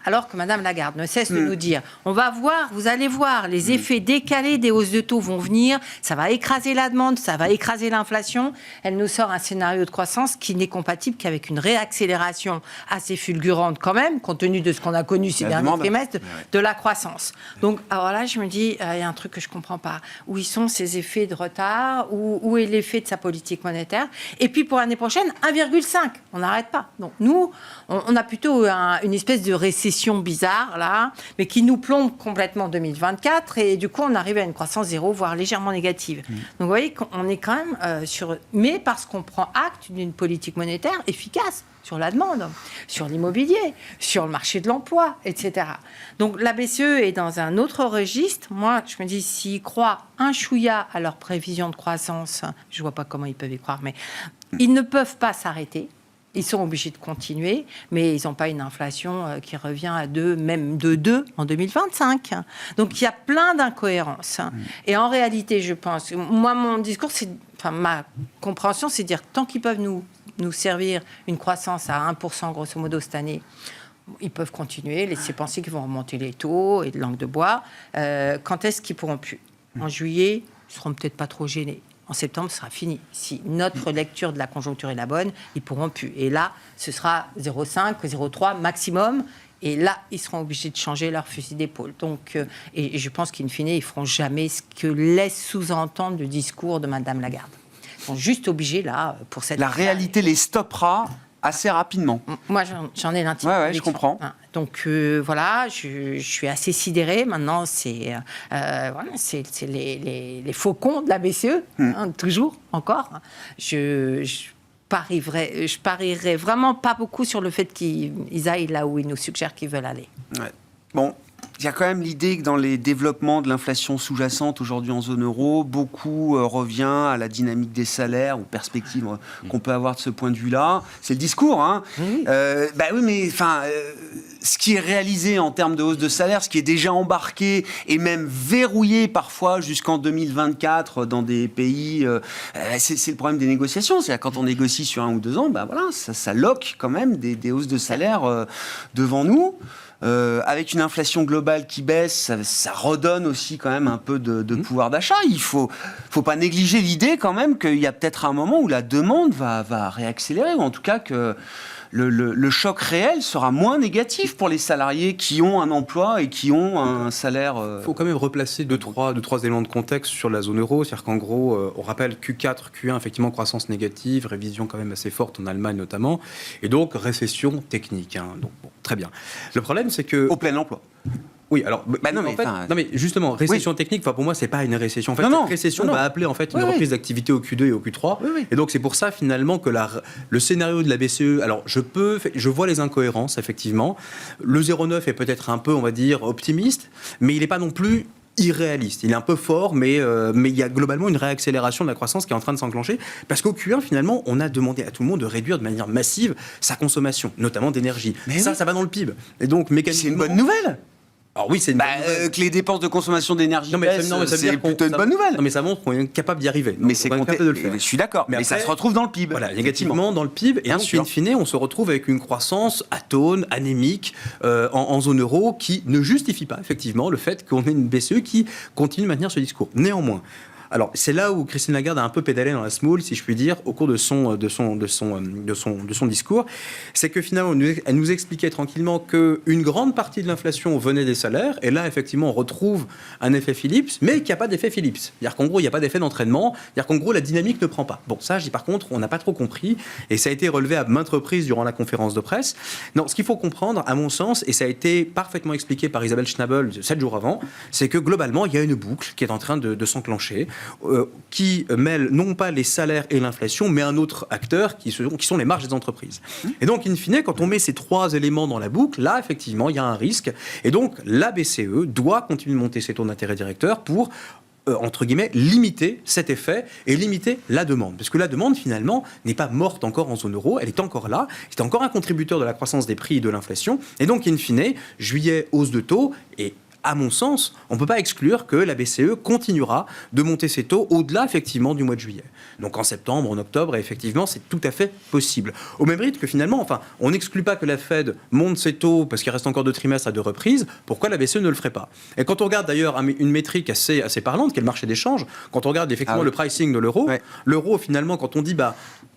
Alors que Madame Lagarde ne cesse de nous dire, on va voir, vous allez voir, les effets décalés des hausses de taux vont venir, ça va écraser la demande, ça va écraser l'inflation. Elle nous sort un scénario de croissance qui n'est compatible qu'avec une réaccélération assez fulgurante quand même, compte tenu de ce qu'on a connu ces derniers trimestres, de la croissance. Donc, alors là, je me dis, il y a un truc que je ne comprends pas. Où ils sont ces effets de retard? Où est l'effet de sa politique monétaire? Et puis, pour l'année prochaine, 1,5. On n'arrête pas. Donc, nous, on a plutôt une espèce de récession bizarre, là, mais qui nous plombe complètement en 2024. Et du coup, on arrive à une croissance zéro, voire légèrement négative. Donc, vous voyez qu'on est quand même sur... Mais parce qu'on prend acte d'une politique monétaire efficace sur la demande, sur l'immobilier, sur le marché de l'emploi, etc. Donc la BCE est dans un autre registre. Moi, je me dis, s'ils croient un chouïa à leur prévision de croissance, je ne vois pas comment ils peuvent y croire, mais ils ne peuvent pas s'arrêter. Ils sont obligés de continuer, mais ils n'ont pas une inflation qui revient à 2, même de 2 en 2025. Donc il y a plein d'incohérences. Et en réalité, je pense, moi, mon discours, ma compréhension, c'est de dire, tant qu'ils peuvent nous servir une croissance à 1% grosso modo cette année, ils peuvent continuer, laisser penser qu'ils vont remonter les taux et de langue de bois. Quand est-ce qu'ils pourront plus? En juillet, ils seront peut-être pas trop gênés. En septembre, ce sera fini. Si notre lecture de la conjoncture est la bonne, ils pourront plus. Et là, ce sera 0,5, 0,3 maximum. Et là, ils seront obligés de changer leur fusil d'épaule. Donc, et je pense qu'in fine, ils feront jamais ce que laisse sous-entendre le discours de Madame Lagarde. Ils sont juste obligés, là, pour cette... La réalité les stoppera assez rapidement. Moi, j'en ai l'intimité. Ouais, je comprends. Donc, voilà, je suis assez sidérée. Maintenant, c'est les faucons de la BCE, toujours, encore. Je parierais vraiment pas beaucoup sur le fait qu'ils aillent là où ils nous suggèrent qu'ils veulent aller. Ouais. Bon, il y a quand même l'idée que dans les développements de l'inflation sous-jacente aujourd'hui en zone euro, beaucoup revient à la dynamique des salaires, aux perspectives qu'on peut avoir de ce point de vue-là. C'est le discours, hein. Oui, mais ce qui est réalisé en termes de hausse de salaire, ce qui est déjà embarqué et même verrouillé parfois jusqu'en 2024 dans des pays, c'est le problème des négociations. C'est-à-dire quand on négocie sur 1 ou 2 ans, ça loque quand même des hausses de salaire devant nous. Avec une inflation globale qui baisse, ça redonne aussi quand même un peu de pouvoir d'achat. Il faut pas négliger l'idée quand même qu'il y a peut-être un moment où la demande va réaccélérer, ou en tout cas que le choc réel sera moins négatif pour les salariés qui ont un emploi et qui ont un salaire... Il faut quand même replacer deux, trois éléments de contexte sur la zone euro. C'est-à-dire qu'en gros, on rappelle Q4, Q1, effectivement, croissance négative, révision quand même assez forte en Allemagne notamment, et donc récession technique. Donc, bon, très bien. Le problème, c'est que... Au plein emploi. Oui, alors, non, mais justement, récession technique, pour moi, c'est pas une récession. En fait, cette récession va appeler en fait une reprise d'activité au Q2 et au Q3. Et donc, c'est pour ça, finalement, que le scénario de la BCE, alors, je vois les incohérences, effectivement. Le 0,9 est peut-être un peu, on va dire, optimiste, mais il n'est pas non plus irréaliste. Il est un peu fort, mais il y a globalement une réaccélération de la croissance qui est en train de s'enclencher, parce qu'au Q1, finalement, on a demandé à tout le monde de réduire de manière massive sa consommation, notamment d'énergie. Mais ça va dans le PIB. Et donc, mécaniquement... C'est une bonne nouvelle. Alors oui, c'est une bonne nouvelle. Que les dépenses de consommation d'énergie baissent, c'est plutôt une bonne nouvelle. Non, mais ça montre qu'on est capable d'y arriver. Mais c'est capable de le faire. Je suis d'accord. Mais ça se retrouve dans le PIB. Voilà, négativement dans le PIB. Et ensuite, in fine, on se retrouve avec une croissance atone, anémique, en zone euro, qui ne justifie pas, effectivement, le fait qu'on ait une BCE qui continue de maintenir ce discours. Néanmoins, alors, c'est là où Christine Lagarde a un peu pédalé dans la semoule, si je puis dire, au cours de son discours. C'est que finalement, elle nous expliquait tranquillement qu'une grande partie de l'inflation venait des salaires. Et là, effectivement, on retrouve un effet Phillips, mais qu'il n'y a pas d'effet Phillips. C'est-à-dire qu'en gros, il n'y a pas d'effet d'entraînement. C'est-à-dire qu'en gros, la dynamique ne prend pas. Bon, ça, je dis par contre, on n'a pas trop compris. Et ça a été relevé à maintes reprises durant la conférence de presse. Non, ce qu'il faut comprendre, à mon sens, et ça a été parfaitement expliqué par Isabelle Schnabel 7 jours avant, c'est que globalement, il y a une boucle qui est en train de s'enclencher. qui mêle non pas les salaires et l'inflation, mais un autre acteur qui sont les marges des entreprises. Et donc, in fine, quand on met ces trois éléments dans la boucle, là, effectivement, il y a un risque. Et donc, la BCE doit continuer de monter ses taux d'intérêt directeurs pour entre guillemets, limiter cet effet et limiter la demande. Parce que la demande, finalement, n'est pas morte encore en zone euro, elle est encore là, c'est encore un contributeur de la croissance des prix et de l'inflation. Et donc, in fine, juillet, hausse de taux, et à mon sens, on ne peut pas exclure que la BCE continuera de monter ses taux au-delà, effectivement, du mois de juillet. Donc en septembre, en octobre, et effectivement, c'est tout à fait possible. Au même rythme que finalement, enfin, on n'exclut pas que la Fed monte ses taux parce qu'il reste encore 2 trimestres à 2 reprises. Pourquoi la BCE ne le ferait pas? Et quand on regarde d'ailleurs une métrique assez parlante, qui est le marché d'échange, quand on regarde effectivement le pricing de l'euro, l'euro, finalement, quand on dit,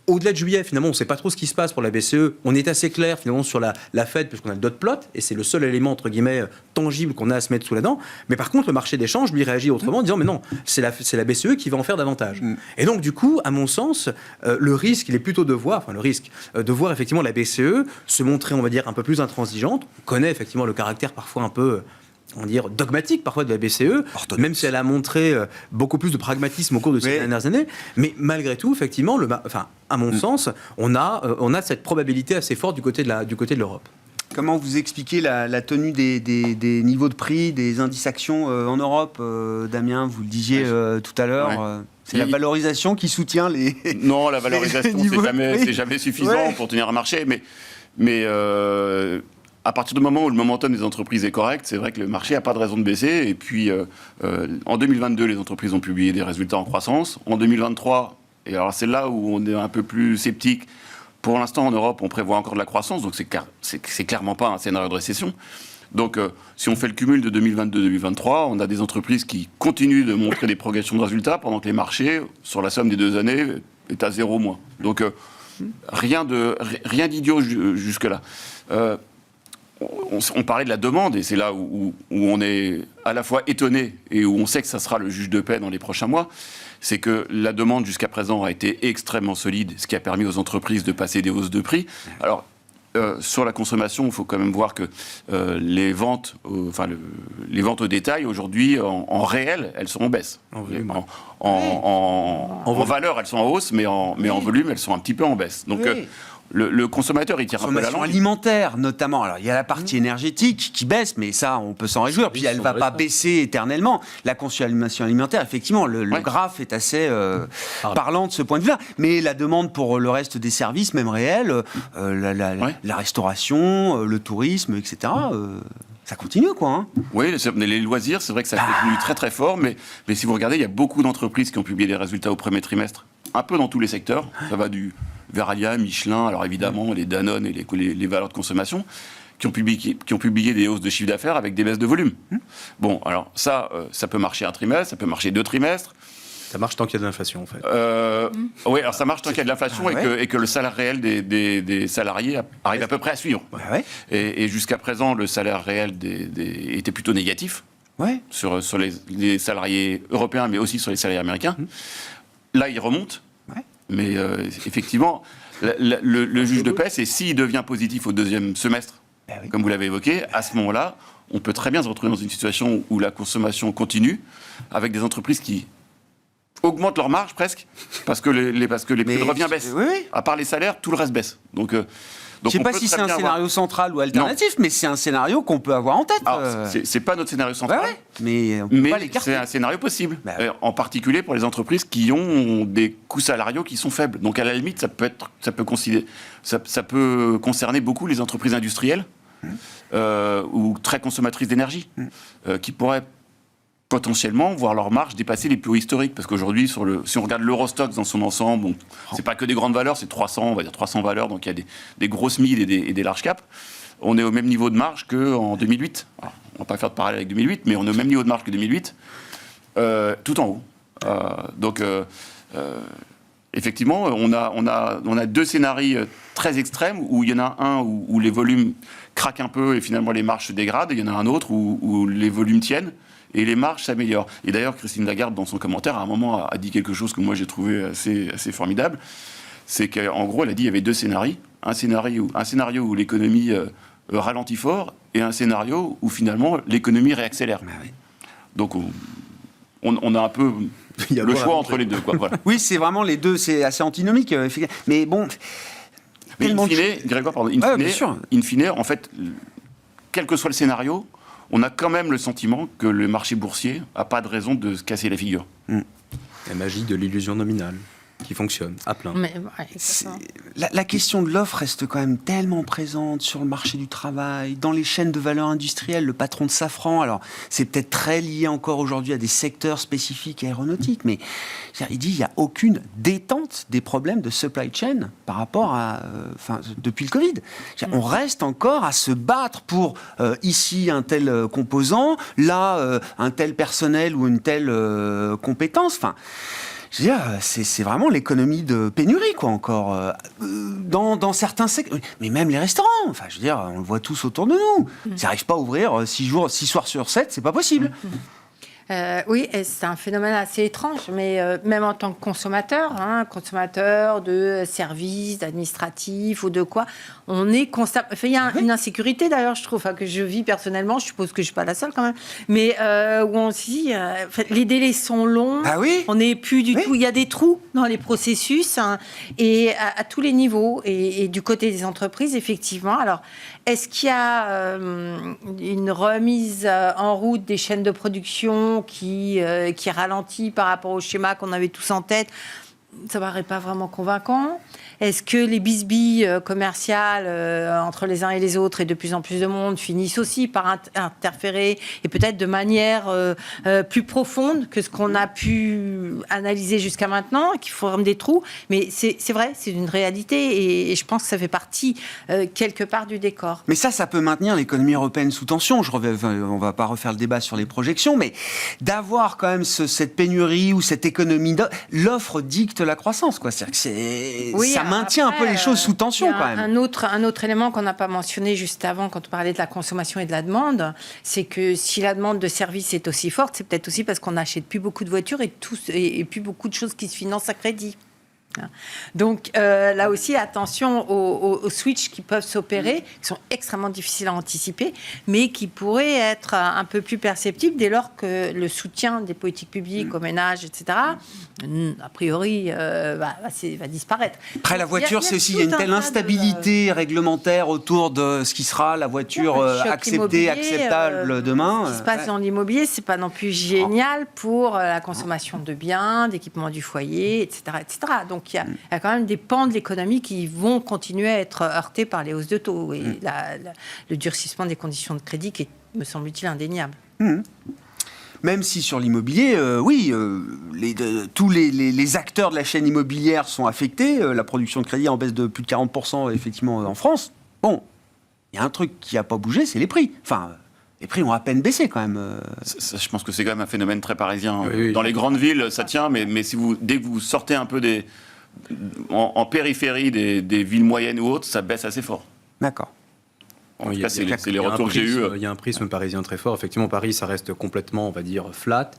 au-delà de juillet, finalement, on ne sait pas trop ce qui se passe pour la BCE. On est assez clair, finalement, sur la Fed, puisqu'on a le dot plot, et c'est le seul élément, entre guillemets, tangible qu'on a à se mettre sous la dent. Mais par contre, le marché d'échange, lui, réagit autrement, en disant, mais non, c'est la BCE qui va en faire davantage. Et donc, du coup, à mon sens, le risque, il est plutôt de voir effectivement la BCE se montrer, on va dire, un peu plus intransigeante. On connaît effectivement le caractère parfois un peu... on va dire, dogmatique parfois de la BCE, même si elle a montré beaucoup plus de pragmatisme au cours de ces dernières années. Mais malgré tout, effectivement, à mon sens, on a cette probabilité assez forte du côté de l'Europe. Comment vous expliquez la tenue des niveaux de prix, des indices actions en Europe, Damien, vous le disiez tout à l'heure c'est la valorisation qui soutient les... Non, la valorisation, c'est jamais suffisant pour tenir un marché, mais à partir du moment où le momentum des entreprises est correct, c'est vrai que le marché n'a pas de raison de baisser. Et puis, en 2022, les entreprises ont publié des résultats en croissance. En 2023, et alors c'est là où on est un peu plus sceptique, pour l'instant en Europe, on prévoit encore de la croissance, donc c'est clairement pas un scénario de récession. Donc, si on fait le cumul de 2022-2023, on a des entreprises qui continuent de montrer des progressions de résultats pendant que les marchés, sur la somme des 2 années, est à 0 moins. Donc, rien d'idiot jusque-là. On parlait de la demande, et c'est là où on est à la fois étonné et où on sait que ça sera le juge de paix dans les prochains mois. C'est que la demande jusqu'à présent a été extrêmement solide, ce qui a permis aux entreprises de passer des hausses de prix. Alors, sur la consommation, il faut quand même voir que les ventes au détail, aujourd'hui, en réel, elles sont en baisse. En valeur, elles sont en hausse, mais en volume, elles sont un petit peu en baisse. Donc, le consommateur, il tire un peu la langue. Alimentaire, notamment. Alors, il y a la partie énergétique qui baisse, mais ça, on peut s'en réjouir. Puis, elle ne va pas baisser éternellement. La consommation alimentaire, effectivement, le graphe est assez parlant de ce point de vue-là. Mais la demande pour le reste des services, même réels, la restauration, le tourisme, etc., ça continue, quoi. Hein. Oui, les loisirs, c'est vrai que ça continue très, très fort. Mais si vous regardez, il y a beaucoup d'entreprises qui ont publié des résultats au premier trimestre, un peu dans tous les secteurs. Ça va du Verallia, Michelin, alors évidemment les Danone et les valeurs de consommation, qui ont publié des hausses de chiffre d'affaires avec des baisses de volume. Bon, alors ça peut marcher un trimestre, ça peut marcher 2 trimestres. Ça marche tant qu'il y a de l'inflation, en fait. Oui, alors ça marche tant qu'il y a de l'inflation et que le salaire réel des salariés arrive à peu près à suivre. Et jusqu'à présent, le salaire réel était plutôt négatif sur les salariés européens, mais aussi sur les salariés américains. Là, il remonte. Mais effectivement, le juge de paix, c'est s'il devient positif au 2e semestre, comme vous l'avez évoqué, à ce moment-là, on peut très bien se retrouver dans une situation où la consommation continue, avec des entreprises qui augmentent leur marge presque, parce que les prix de revient baissent. À part les salaires, tout le reste baisse. Donc, je ne sais pas si c'est un scénario central ou alternatif, mais c'est un scénario qu'on peut avoir en tête. C'est pas notre scénario central, mais on peut pas l'écarter. C'est un scénario possible, en particulier pour les entreprises qui ont des coûts salariaux qui sont faibles. Donc à la limite, ça peut concerner beaucoup les entreprises industrielles ou très consommatrices d'énergie, qui pourraient potentiellement voir leur marge dépasser les plus hauts historiques, parce qu'aujourd'hui, si on regarde l'Eurostoxx dans son ensemble, c'est pas que des grandes valeurs, c'est 300 valeurs, donc il y a des grosses mid et des large caps. On est au même niveau de marge qu'en 2008. Alors, on va pas faire de parallèle avec 2008, mais on est au même niveau de marge que 2008, tout en haut. Donc, effectivement, on a 2 scénarios très extrêmes, où il y en a un où les volumes craquent un peu et finalement les marges se dégradent, et il y en a un autre où les volumes tiennent et les marges s'améliorent. Et d'ailleurs, Christine Lagarde, dans son commentaire, à un moment, a dit quelque chose que moi j'ai trouvé assez formidable. C'est qu'en gros, elle a dit qu'il y avait 2 scénarios. Un scénario où l'économie ralentit fort, et un scénario où finalement l'économie réaccélère. Donc on a un peu y avoir le choix à entre les deux, quoi. Voilà. Oui, c'est vraiment les deux, c'est assez antinomique. Mais bon. Mais tellement in fine, Grégoire, pardon, bien sûr. in fine, en fait, quel que soit le scénario, on a quand même le sentiment que le marché boursier n'a pas de raison de se casser la figure. La magie de l'illusion nominale qui fonctionne à plein. Mais, ouais, exactement. La question de l'offre reste quand même tellement présente sur le marché du travail, dans les chaînes de valeur industrielle. Le patron de Safran, alors c'est peut-être très lié encore aujourd'hui à des secteurs spécifiques aéronautiques, mais il dit qu'il n'y a aucune détente des problèmes de supply chain par rapport à, depuis le Covid. On reste encore à se battre pour ici un tel composant, là un tel personnel ou une telle compétence. Enfin, je veux dire, c'est vraiment l'économie de pénurie, quoi, encore. Dans certains secteurs. Mais même les restaurants, enfin, je veux dire, on le voit tous autour de nous. Ils n'arrivent pas à ouvrir 6 soirs sur 7, c'est pas possible. Oui, et c'est un phénomène assez étrange, mais même en tant que consommateur, consommateur de services, administratifs ou de quoi, on est constamment... Enfin, il y a une insécurité d'ailleurs, je trouve, que je vis personnellement, je suppose que je ne suis pas la seule quand même, mais où on se dit, les délais sont longs, on n'est plus du tout... Il y a des trous dans les processus, et à tous les niveaux, et du côté des entreprises, effectivement. Alors, est-ce qu'il y a une remise en route des chaînes de production qui ralentit par rapport au schéma qu'on avait tous en tête? Ça ne paraît pas vraiment convaincant. Est-ce que les bisbilles commerciales entre les uns et les autres et de plus en plus de monde finissent aussi par interférer et peut-être de manière plus profonde que ce qu'on a pu analyser jusqu'à maintenant, qui forment des trous? Mais c'est vrai, c'est une réalité et je pense que ça fait partie quelque part du décor. Mais ça peut maintenir l'économie européenne sous tension. On ne va pas refaire le débat sur les projections, mais d'avoir quand même cette pénurie ou cette économie, l'offre dicte la croissance, quoi. C'est-à-dire que ça maintient un peu les choses sous tension, quand même. Un autre élément qu'on n'a pas mentionné juste avant, quand on parlait de la consommation et de la demande, c'est que si la demande de services est aussi forte, c'est peut-être aussi parce qu'on n'achète plus beaucoup de voitures et plus beaucoup de choses qui se financent à crédit. Donc là aussi, attention aux switches qui peuvent s'opérer, qui sont extrêmement difficiles à anticiper, mais qui pourraient être un peu plus perceptibles dès lors que le soutien des politiques publiques aux ménages, etc., a priori, va disparaître. Après, la voiture, il y a une telle instabilité réglementaire autour de ce qui sera la voiture acceptée, acceptable demain. Ce qui se passe dans l'immobilier, c'est pas non plus génial pour la consommation de biens, d'équipements du foyer, etc., etc. Donc, il y a quand même des pans de l'économie qui vont continuer à être heurtés par les hausses de taux et le durcissement des conditions de crédit qui est, me semble-t-il, indéniable. Même si sur l'immobilier, tous les acteurs de la chaîne immobilière sont affectés, la production de crédit en baisse de plus de 40% effectivement en France. Bon, il y a un truc qui n'a pas bougé, c'est les prix. Enfin, les prix ont à peine baissé quand même. Ça, je pense que c'est quand même un phénomène très parisien. Oui. Dans les grandes villes, ça tient, mais dès que vous sortez un peu en périphérie des villes moyennes ou autres, ça baisse assez fort. D'accord. En tout cas, c'est les retours que j'ai eus. Il y a un prisme parisien très fort. Effectivement, Paris, ça reste complètement, on va dire, flat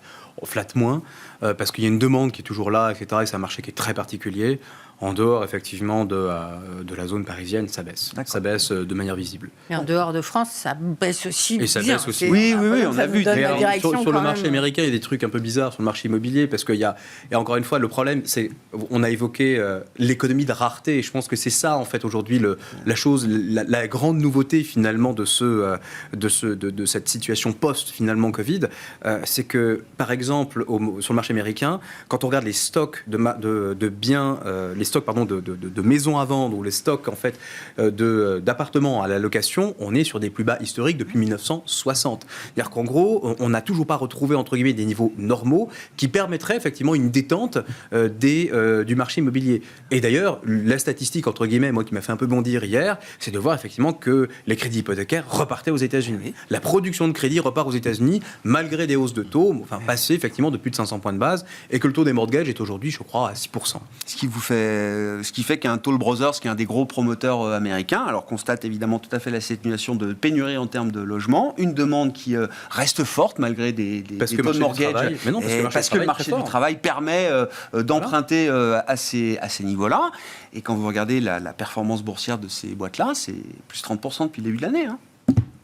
moins, parce qu'il y a une demande qui est toujours là, etc. Et c'est un marché qui est très particulier. En dehors, effectivement, de la zone parisienne, ça baisse. D'accord. Ça baisse de manière visible. Mais en dehors de France, ça baisse aussi. Et ça bien. baisse aussi. Oui, on a vu. Sur le marché américain, il y a des trucs un peu bizarres sur le marché immobilier, parce qu'il y a... Et encore une fois, le problème, c'est... On a évoqué l'économie de rareté, et je pense que c'est ça, en fait, aujourd'hui, la grande nouveauté, finalement, de cette situation post-finalement Covid, c'est que, par exemple, sur le marché américain, quand on regarde les stocks de biens, de maisons à vendre ou les stocks en fait d'appartements à la location, on est sur des plus bas historiques depuis 1960. C'est-à-dire qu'en gros, on n'a toujours pas retrouvé entre guillemets des niveaux normaux qui permettraient effectivement une détente du marché immobilier. Et d'ailleurs, la statistique entre guillemets, moi qui m'a fait un peu bondir hier, c'est de voir effectivement que les crédits hypothécaires repartaient aux États-Unis. La production de crédit repart aux États-Unis malgré des hausses de taux, passées effectivement de plus de 500 points de base, et que le taux des mortgages est aujourd'hui, je crois, à 6%. Ce qui fait qu'un Toll Brothers, qui est un des gros promoteurs américains, alors constate évidemment tout à fait la situation de pénurie en termes de logement, une demande qui reste forte malgré des taux de mortgage, parce que le marché du travail permet d'emprunter à ces niveaux-là. Et quand vous regardez la performance boursière de ces boîtes-là, c'est plus 30% depuis le début de l'année.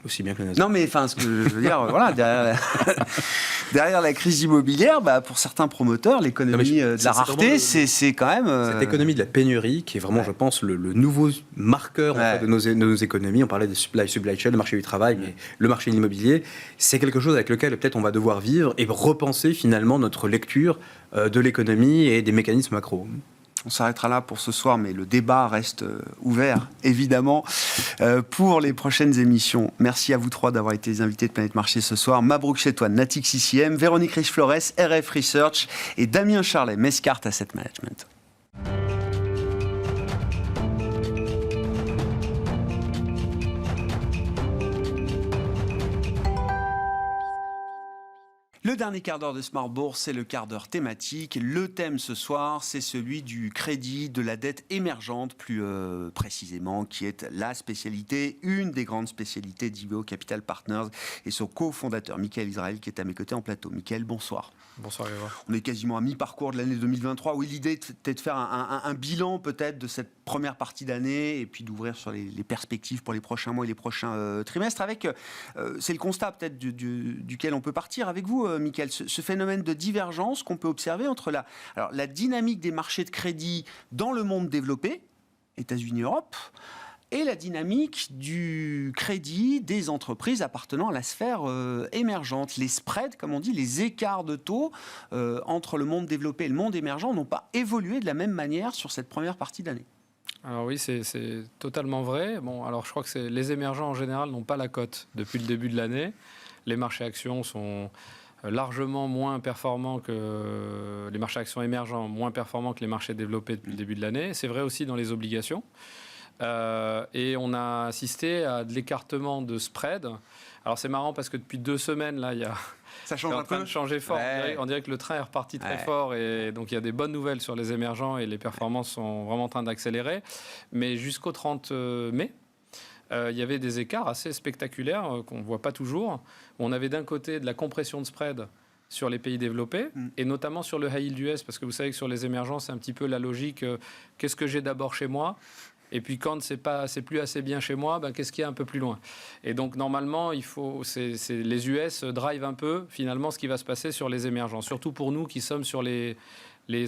Aussi bien que le Nasdaq. Non, mais enfin, ce que je veux dire, voilà, derrière la crise immobilière, pour certains promoteurs, l'économie de la rareté, c'est quand même... Cette économie de la pénurie, qui est vraiment, je pense, le nouveau marqueur en fait, de nos économies. On parlait des supply chain, le marché du travail, mais le marché de l'immobilier, c'est quelque chose avec lequel peut-être on va devoir vivre et repenser finalement notre lecture de l'économie et des mécanismes macro. On s'arrêtera là pour ce soir, mais le débat reste ouvert, évidemment, pour les prochaines émissions. Merci à vous trois d'avoir été les invités de Planète Marché ce soir. Mabrouk Chetouane, Natixis ICM, Véronique Riche-Flores, RF Research et Damien Charlet, Mescart Asset Management. Le dernier quart d'heure de Smart Bourse, c'est le quart d'heure thématique. Le thème ce soir, c'est celui du crédit, de la dette émergente, plus précisément, qui est la spécialité, une des grandes spécialités d'Iveo Capital Partners et son cofondateur, Michael Israël, qui est à mes côtés en plateau. Michael, bonsoir. Bonsoir Grégoire. On est quasiment à mi-parcours de l'année 2023. Oui, l'idée était de faire un bilan peut-être de cette première partie d'année et puis d'ouvrir sur les perspectives pour les prochains mois et les prochains trimestres. Avec, c'est le constat peut-être duquel on peut partir avec vous, Michael, ce phénomène de divergence qu'on peut observer entre la dynamique des marchés de crédit dans le monde développé, États-Unis, Europe, et la dynamique du crédit des entreprises appartenant à la sphère émergente. Les spreads, comme on dit, les écarts de taux entre le monde développé et le monde émergent n'ont pas évolué de la même manière sur cette première partie d'année. Alors oui, c'est totalement vrai. Bon, alors je crois que les émergents en général n'ont pas la cote depuis le début de l'année. Les marchés actions sont largement moins performants que les marchés actions émergents, moins performants que les marchés développés depuis le début de l'année. C'est vrai aussi dans les obligations. Et on a assisté à de l'écartement de spread. Alors c'est marrant parce que depuis 2 semaines, là, il y a... Ça change en train de changer fort. Ouais. On dirait que le train est reparti très fort et donc il y a des bonnes nouvelles sur les émergents et les performances sont vraiment en train d'accélérer. Mais jusqu'au 30 mai, il y avait des écarts assez spectaculaires qu'on ne voit pas toujours. On avait d'un côté de la compression de spread sur les pays développés et notamment sur le high yield US parce que vous savez que sur les émergents, c'est un petit peu la logique qu'est-ce que j'ai d'abord chez moi ? Et puis quand c'est plus assez bien chez moi, qu'est-ce qu'il y a un peu plus loin ? Et donc normalement, les US drive un peu finalement ce qui va se passer sur les émergents, surtout pour nous qui sommes sur les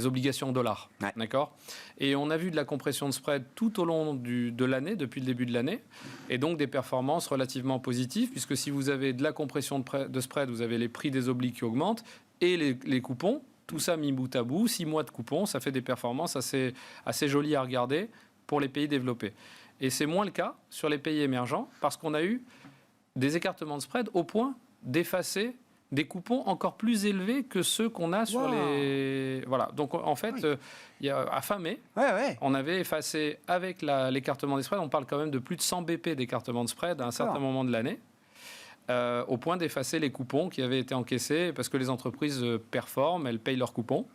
obligations dollars, d'accord ? Et on a vu de la compression de spread tout au long de l'année, depuis le début de l'année, et donc des performances relativement positives, puisque si vous avez de la compression de spread, vous avez les prix des obliques qui augmentent et les coupons, tout ça mis bout à bout, 6 mois de coupons, ça fait des performances assez jolies à regarder pour les pays développés. Et c'est moins le cas sur les pays émergents parce qu'on a eu des écartements de spread au point d'effacer des coupons encore plus élevés que ceux qu'on a sur les... Voilà. Donc, en fait, à fin mai, on avait effacé avec l'écartement des spreads, on parle quand même de plus de 100 BP d'écartement de spread à un certain moment de l'année, au point d'effacer les coupons qui avaient été encaissés parce que les entreprises performent, elles payent leurs coupons.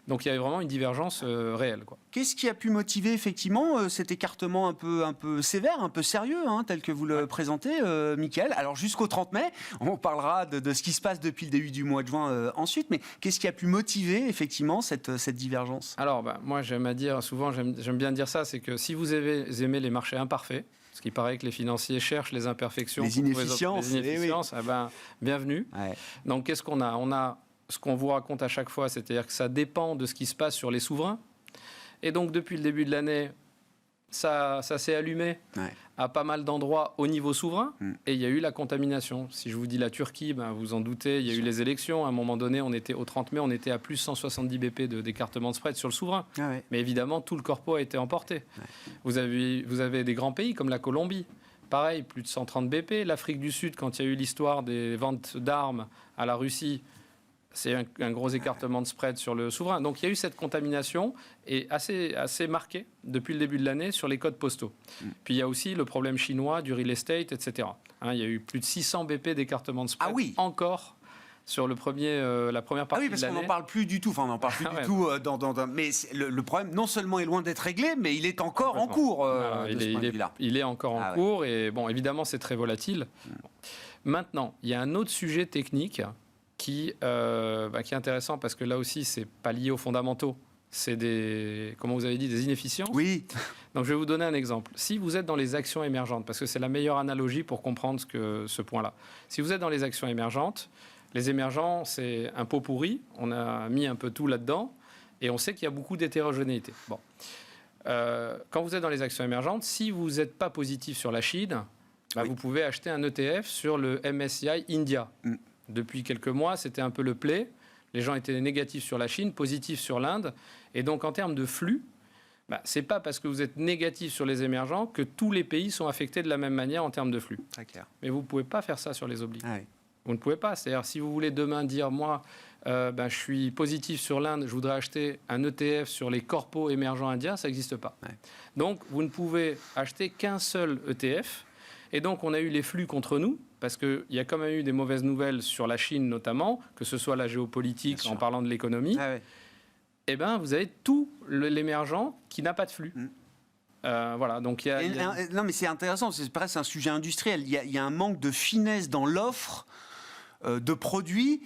Donc il y avait vraiment une divergence réelle, quoi. Qu'est-ce qui a pu motiver effectivement cet écartement un peu sévère, un peu sérieux, tel que vous le présentez, Michael ? Alors jusqu'au 30 mai, on parlera de ce qui se passe depuis le début du mois de juin ensuite, mais qu'est-ce qui a pu motiver effectivement cette divergence ? Alors moi j'aime bien dire ça, c'est que si vous aimez les marchés imparfaits, parce qu'il paraît que les financiers cherchent les imperfections, les inefficiences, bienvenue. Ouais. Donc qu'est-ce qu'on a ? On a ce qu'on vous raconte à chaque fois, c'est-à-dire que ça dépend de ce qui se passe sur les souverains. Et donc, depuis le début de l'année, ça s'est allumé à pas mal d'endroits au niveau souverain. Et il y a eu la contamination. Si je vous dis la Turquie, vous en doutez, il y a eu les élections. À un moment donné, on était au 30 mai, on était à plus 170 BP d'écartement de spread sur le souverain. Mais évidemment, tout le corpo a été emporté. Vous avez des grands pays comme la Colombie. Pareil, plus de 130 BP. L'Afrique du Sud, quand il y a eu l'histoire des ventes d'armes à la Russie, c'est un gros écartement de spread sur le souverain. Donc il y a eu cette contamination et assez marquée depuis le début de l'année sur les codes postaux. Puis il y a aussi le problème chinois du real estate, etc. Il y a eu plus de 600 BP d'écartement de spread encore sur la première partie de l'année. Parce qu'on n'en parle plus du tout. Enfin, on n'en parle plus du tout. Mais le problème, non seulement est loin d'être réglé, mais il est encore en cours. Il est encore en cours. Et bon, évidemment, c'est très volatile. Maintenant, il y a un autre sujet technique qui est intéressant parce que là aussi, c'est pas lié aux fondamentaux, c'est des, comment vous avez dit, des inefficiences. Oui. Donc, je vais vous donner un exemple. Si vous êtes dans les actions émergentes, parce que c'est la meilleure analogie pour comprendre ce point-là. Si vous êtes dans les actions émergentes, les émergents, c'est un pot pourri. On a mis un peu tout là-dedans. Et on sait qu'il y a beaucoup d'hétérogénéité. Bon. Quand vous êtes dans les actions émergentes, si vous n'êtes pas positif sur la Chine, vous pouvez acheter un ETF sur le MSCI India. Depuis quelques mois, c'était un peu le play. Les gens étaient négatifs sur la Chine, positifs sur l'Inde. Et donc, en termes de flux, ce n'est pas parce que vous êtes négatif sur les émergents que tous les pays sont affectés de la même manière en termes de flux. Très clair. Mais vous ne pouvez pas faire ça sur les obliges. Ah oui. Vous ne pouvez pas. C'est-à-dire, si vous voulez demain dire, moi, je suis positif sur l'Inde, je voudrais acheter un ETF sur les corpos émergents indiens, ça n'existe pas. Ouais. Donc, vous ne pouvez acheter qu'un seul ETF. Et donc, on a eu les flux contre nous, parce qu'il y a quand même eu des mauvaises nouvelles sur la Chine notamment, que ce soit la géopolitique, en parlant de l'économie. Ah ouais. Eh bien, vous avez tout l'émergent qui n'a pas de flux. Voilà, donc Non, mais c'est intéressant, c'est presque un sujet industriel. Il y a un manque de finesse dans l'offre de produits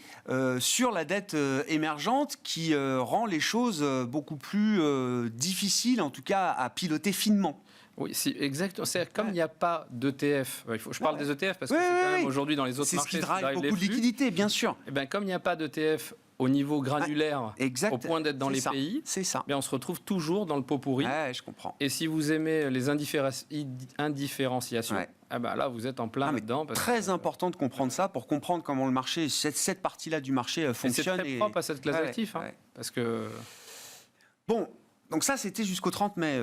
sur la dette émergente qui rend les choses beaucoup plus difficiles, en tout cas à piloter finement. Oui, exactement. C'est comme il n'y a pas d'ETF. Je parle des ETF parce que c'est quand même aujourd'hui dans les autres marchés. C'est ce qui drive beaucoup de liquidités, bien sûr. Et bien, comme il n'y a pas d'ETF au niveau granulaire, au point d'être dans les pays, on se retrouve toujours dans le pot pourri. Ouais, je comprends. Et si vous aimez les indifférenciations, là, vous êtes en plein dedans. Très important de comprendre ça pour comprendre comment le marché, cette partie-là du marché fonctionne. Et c'est très propre à cette classe d'actifs. Parce que... Bon... Donc ça, c'était jusqu'au 30 mai,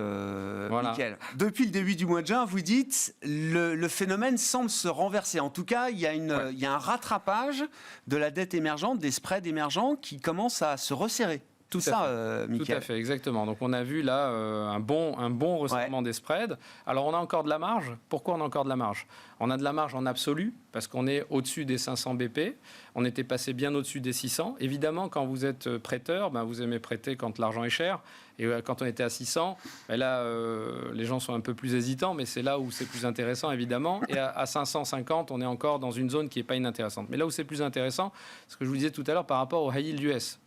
voilà. Mickaël. Depuis le début du mois de juin, vous dites, le phénomène semble se renverser. En tout cas, il y a un rattrapage de la dette émergente, des spreads émergents qui commencent à se resserrer. Mickaël. Tout à fait, exactement. Donc on a vu là un bon resserrement des spreads. Alors on a encore de la marge. Pourquoi on a encore de la marge ? On a de la marge en absolu parce qu'on est au-dessus des 500 BP. On était passé bien au-dessus des 600. Évidemment, quand vous êtes prêteur, vous aimez prêter quand l'argent est cher. Et quand on était à 600, là, les gens sont un peu plus hésitants, mais c'est là où c'est plus intéressant, évidemment. Et à 550, on est encore dans une zone qui n'est pas inintéressante. Mais là où c'est plus intéressant, ce que je vous disais tout à l'heure par rapport au high yield US.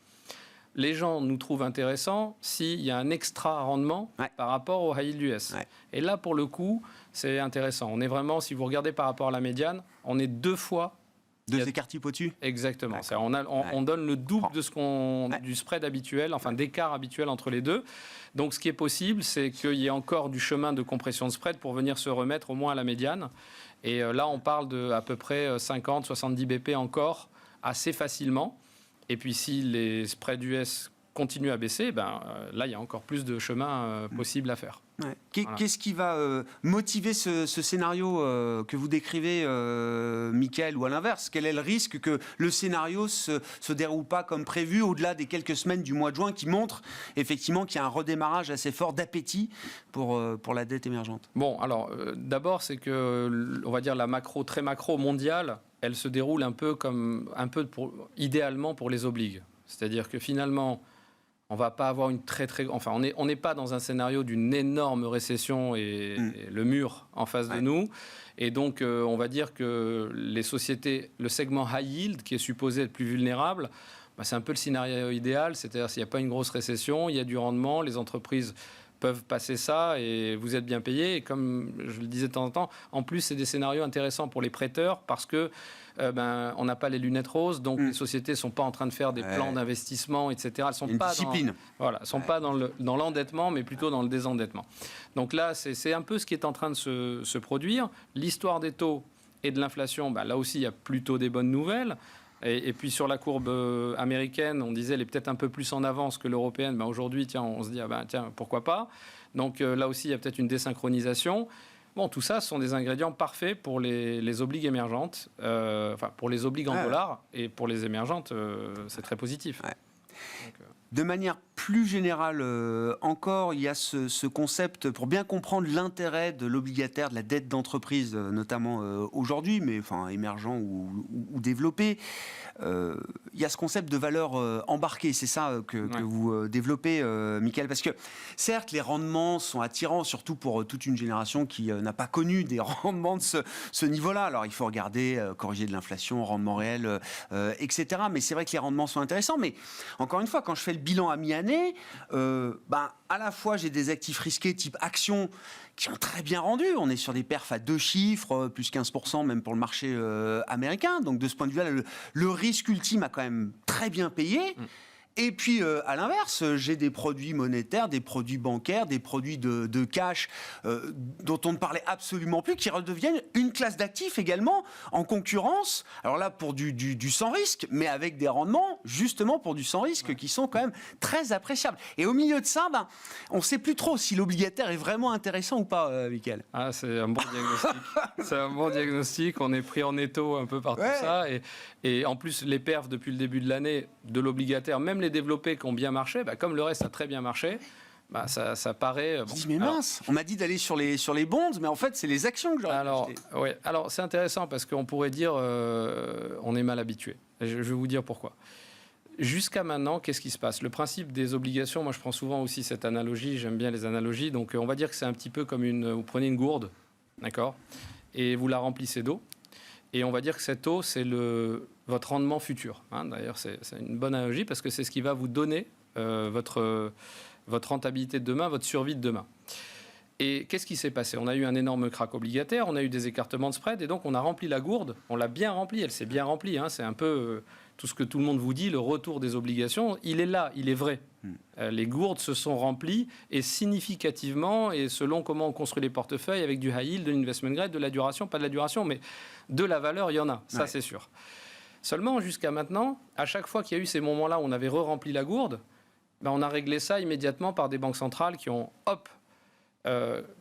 Les gens nous trouvent intéressants s'il y a un extra rendement par rapport au high yield US. Et là, pour le coup, c'est intéressant. On est vraiment, si vous regardez par rapport à la médiane, on est 2 fois... 2 écarts types au-dessus. Exactement. On donne le double de du spread habituel, enfin d'écart habituel entre les deux. Donc ce qui est possible, c'est qu'il y ait encore du chemin de compression de spread pour venir se remettre au moins à la médiane. Et là, on parle de à peu près 50-70 BP encore, assez facilement. Et puis si les spreads US continuent à baisser, là, il y a encore plus de chemin possible à faire. Qu'est-ce qui va motiver ce scénario que vous décrivez, Mickaël, ou à l'inverse ? Quel est le risque que le scénario se déroule pas comme prévu au-delà des quelques semaines du mois de juin qui montrent effectivement qu'il y a un redémarrage assez fort d'appétit pour la dette émergente ? Bon, alors d'abord, c'est que, on va dire, la très macro mondiale, elle se déroule idéalement pour les obligues. C'est-à-dire que finalement... On va pas avoir on n'est pas dans un scénario d'une énorme récession et le mur en face de nous. Et donc, on va dire que les sociétés, le segment high yield, qui est supposé être plus vulnérable, c'est un peu le scénario idéal. C'est-à-dire s'il n'y a pas une grosse récession, il y a du rendement, les entreprises peuvent passer ça et vous êtes bien payé. Et comme je le disais de temps en temps, en plus, c'est des scénarios intéressants pour les prêteurs parce que on n'a pas les lunettes roses, donc les sociétés ne sont pas en train de faire des plans d'investissement, etc. Elles sont pas sont pas dans l'endettement, mais plutôt dans le désendettement. Donc là, c'est un peu ce qui est en train de se produire. L'histoire des taux et de l'inflation, là aussi, il y a plutôt des bonnes nouvelles. Et puis sur la courbe américaine, on disait elle est peut-être un peu plus en avance que l'européenne. Aujourd'hui, on se dit pourquoi pas. Donc là aussi, il y a peut-être une désynchronisation. Bon, tout ça, ce sont des ingrédients parfaits pour les obligues émergentes, pour les obligues en dollars, et pour les émergentes, c'est très positif. De manière plus générale encore, il y a ce concept, pour bien comprendre l'intérêt de l'obligataire, de la dette d'entreprise, notamment aujourd'hui, mais émergent ou développé, il y a ce concept de valeur embarquée. C'est ça que vous développez, Mickaël, parce que certes, les rendements sont attirants, surtout pour toute une génération qui n'a pas connu des rendements de ce niveau-là. Alors, il faut regarder, corriger de l'inflation, rendement réel, etc. Mais c'est vrai que les rendements sont intéressants. Mais encore une fois, quand je fais le bilan à mi-année, année, à la fois j'ai des actifs risqués type actions qui ont très bien rendu. On est sur des perfs à 2 chiffres, plus 15% même pour le marché américain. Donc de ce point de vue-là, le risque ultime a quand même très bien payé. Et puis, à l'inverse, j'ai des produits monétaires, des produits bancaires, des produits de cash dont on ne parlait absolument plus, qui redeviennent une classe d'actifs également en concurrence. Alors là, pour du sans risque, mais avec des rendements, justement pour du sans risque, qui sont quand même très appréciables. Et au milieu de ça, on ne sait plus trop si l'obligataire est vraiment intéressant ou pas, Mickaël. Ah, c'est un bon diagnostic. C'est un bon diagnostic. On est pris en étau un peu par tout ça. Et en plus, les perfs depuis le début de l'année de l'obligataire, même les développés qui ont bien marché, comme le reste a très bien marché, ça paraît... Je dis, mais mince, on m'a dit d'aller sur les bonds, mais en fait, c'est les actions que j'aurais acheté. Alors, c'est intéressant parce qu'on pourrait dire on est mal habitué. Je vais vous dire pourquoi. Jusqu'à maintenant, qu'est-ce qui se passe? Le principe des obligations, moi je prends souvent aussi cette analogie, j'aime bien les analogies, donc on va dire que c'est un petit peu comme vous prenez une gourde, d'accord, et vous la remplissez d'eau, et on va dire que cette eau, c'est votre rendement futur. D'ailleurs, c'est une bonne analogie parce que c'est ce qui va vous donner votre rentabilité de demain, votre survie de demain. Et qu'est-ce qui s'est passé? On a eu un énorme crack obligataire, on a eu des écartements de spread, et donc on a rempli la gourde, on l'a bien remplie, elle s'est bien remplie. C'est un peu tout ce que tout le monde vous dit, le retour des obligations, il est là, il est vrai. Les gourdes se sont remplies, et significativement, et selon comment on construit les portefeuilles, avec du high yield, de l'investment grade, de la duration, pas de la duration, mais de la valeur, il y en a, ça c'est sûr. Seulement, jusqu'à maintenant, à chaque fois qu'il y a eu ces moments-là où on avait re-rempli la gourde, on a réglé ça immédiatement par des banques centrales qui ont,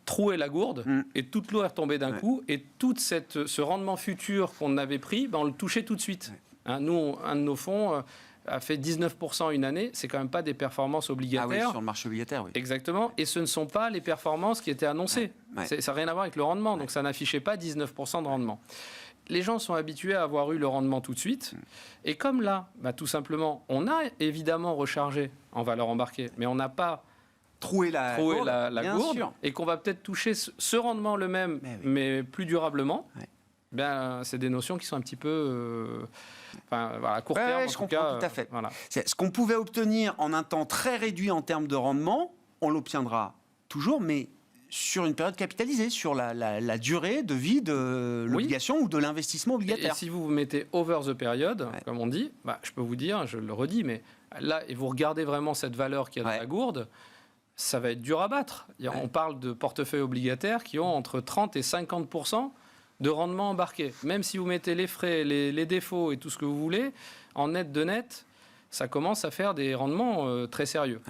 troué la gourde, et toute l'eau est retombée d'un coup, et tout ce rendement futur qu'on avait pris, on le touchait tout de suite. Nous, un de nos fonds a fait 19% une année, c'est quand même pas des performances obligataires. Ah oui, sur le marché obligataire, oui. Exactement, et ce ne sont pas les performances qui étaient annoncées. Ça n'a rien à voir avec le rendement, donc ça n'affichait pas 19% de rendement. Les gens sont habitués à avoir eu le rendement tout de suite, et comme là, tout simplement, on a évidemment rechargé en valeur embarquée, mais on n'a pas troué la gourde, et qu'on va peut-être toucher ce rendement le même, mais plus durablement. C'est des notions qui sont un petit peu à court terme. Je comprends tout à fait. Voilà. Ce qu'on pouvait obtenir en un temps très réduit en termes de rendement, on l'obtiendra toujours, mais sur une période capitalisée, sur la durée de vie de l'obligation ou de l'investissement obligataire. Et si vous vous mettez over the period, comme on dit, je peux vous dire, je le redis, mais là, et vous regardez vraiment cette valeur qu'il y a dans la gourde, ça va être dur à battre. On parle de portefeuilles obligataires qui ont entre 30 et 50% de rendement embarqué. Même si vous mettez les frais, les défauts et tout ce que vous voulez, en net de net, ça commence à faire des rendements très sérieux.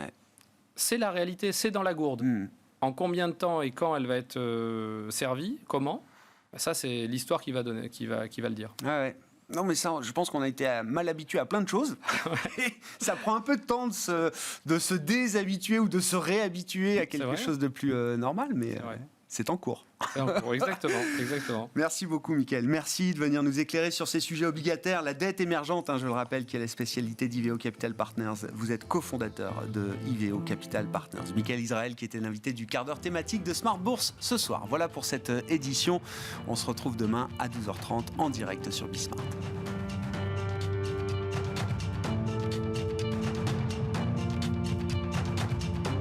C'est la réalité, c'est dans la gourde. En combien de temps et quand elle va être servie, comment, ça c'est l'histoire qui va le dire. Non, mais ça, je pense qu'on a été mal habitué à plein de choses. Ça prend un peu de temps de se déshabituer ou de se réhabituer à quelque chose de plus normal, mais c'est en cours. Exactement. Merci beaucoup, Mickaël. Merci de venir nous éclairer sur ces sujets obligataires. La dette émergente, je le rappelle, qui est la spécialité d'Iveo Capital Partners. Vous êtes cofondateur de Iveo Capital Partners. Mickaël Israël, qui était l'invité du quart d'heure thématique de Smart Bourse ce soir. Voilà pour cette édition. On se retrouve demain à 12h30 en direct sur Bismart.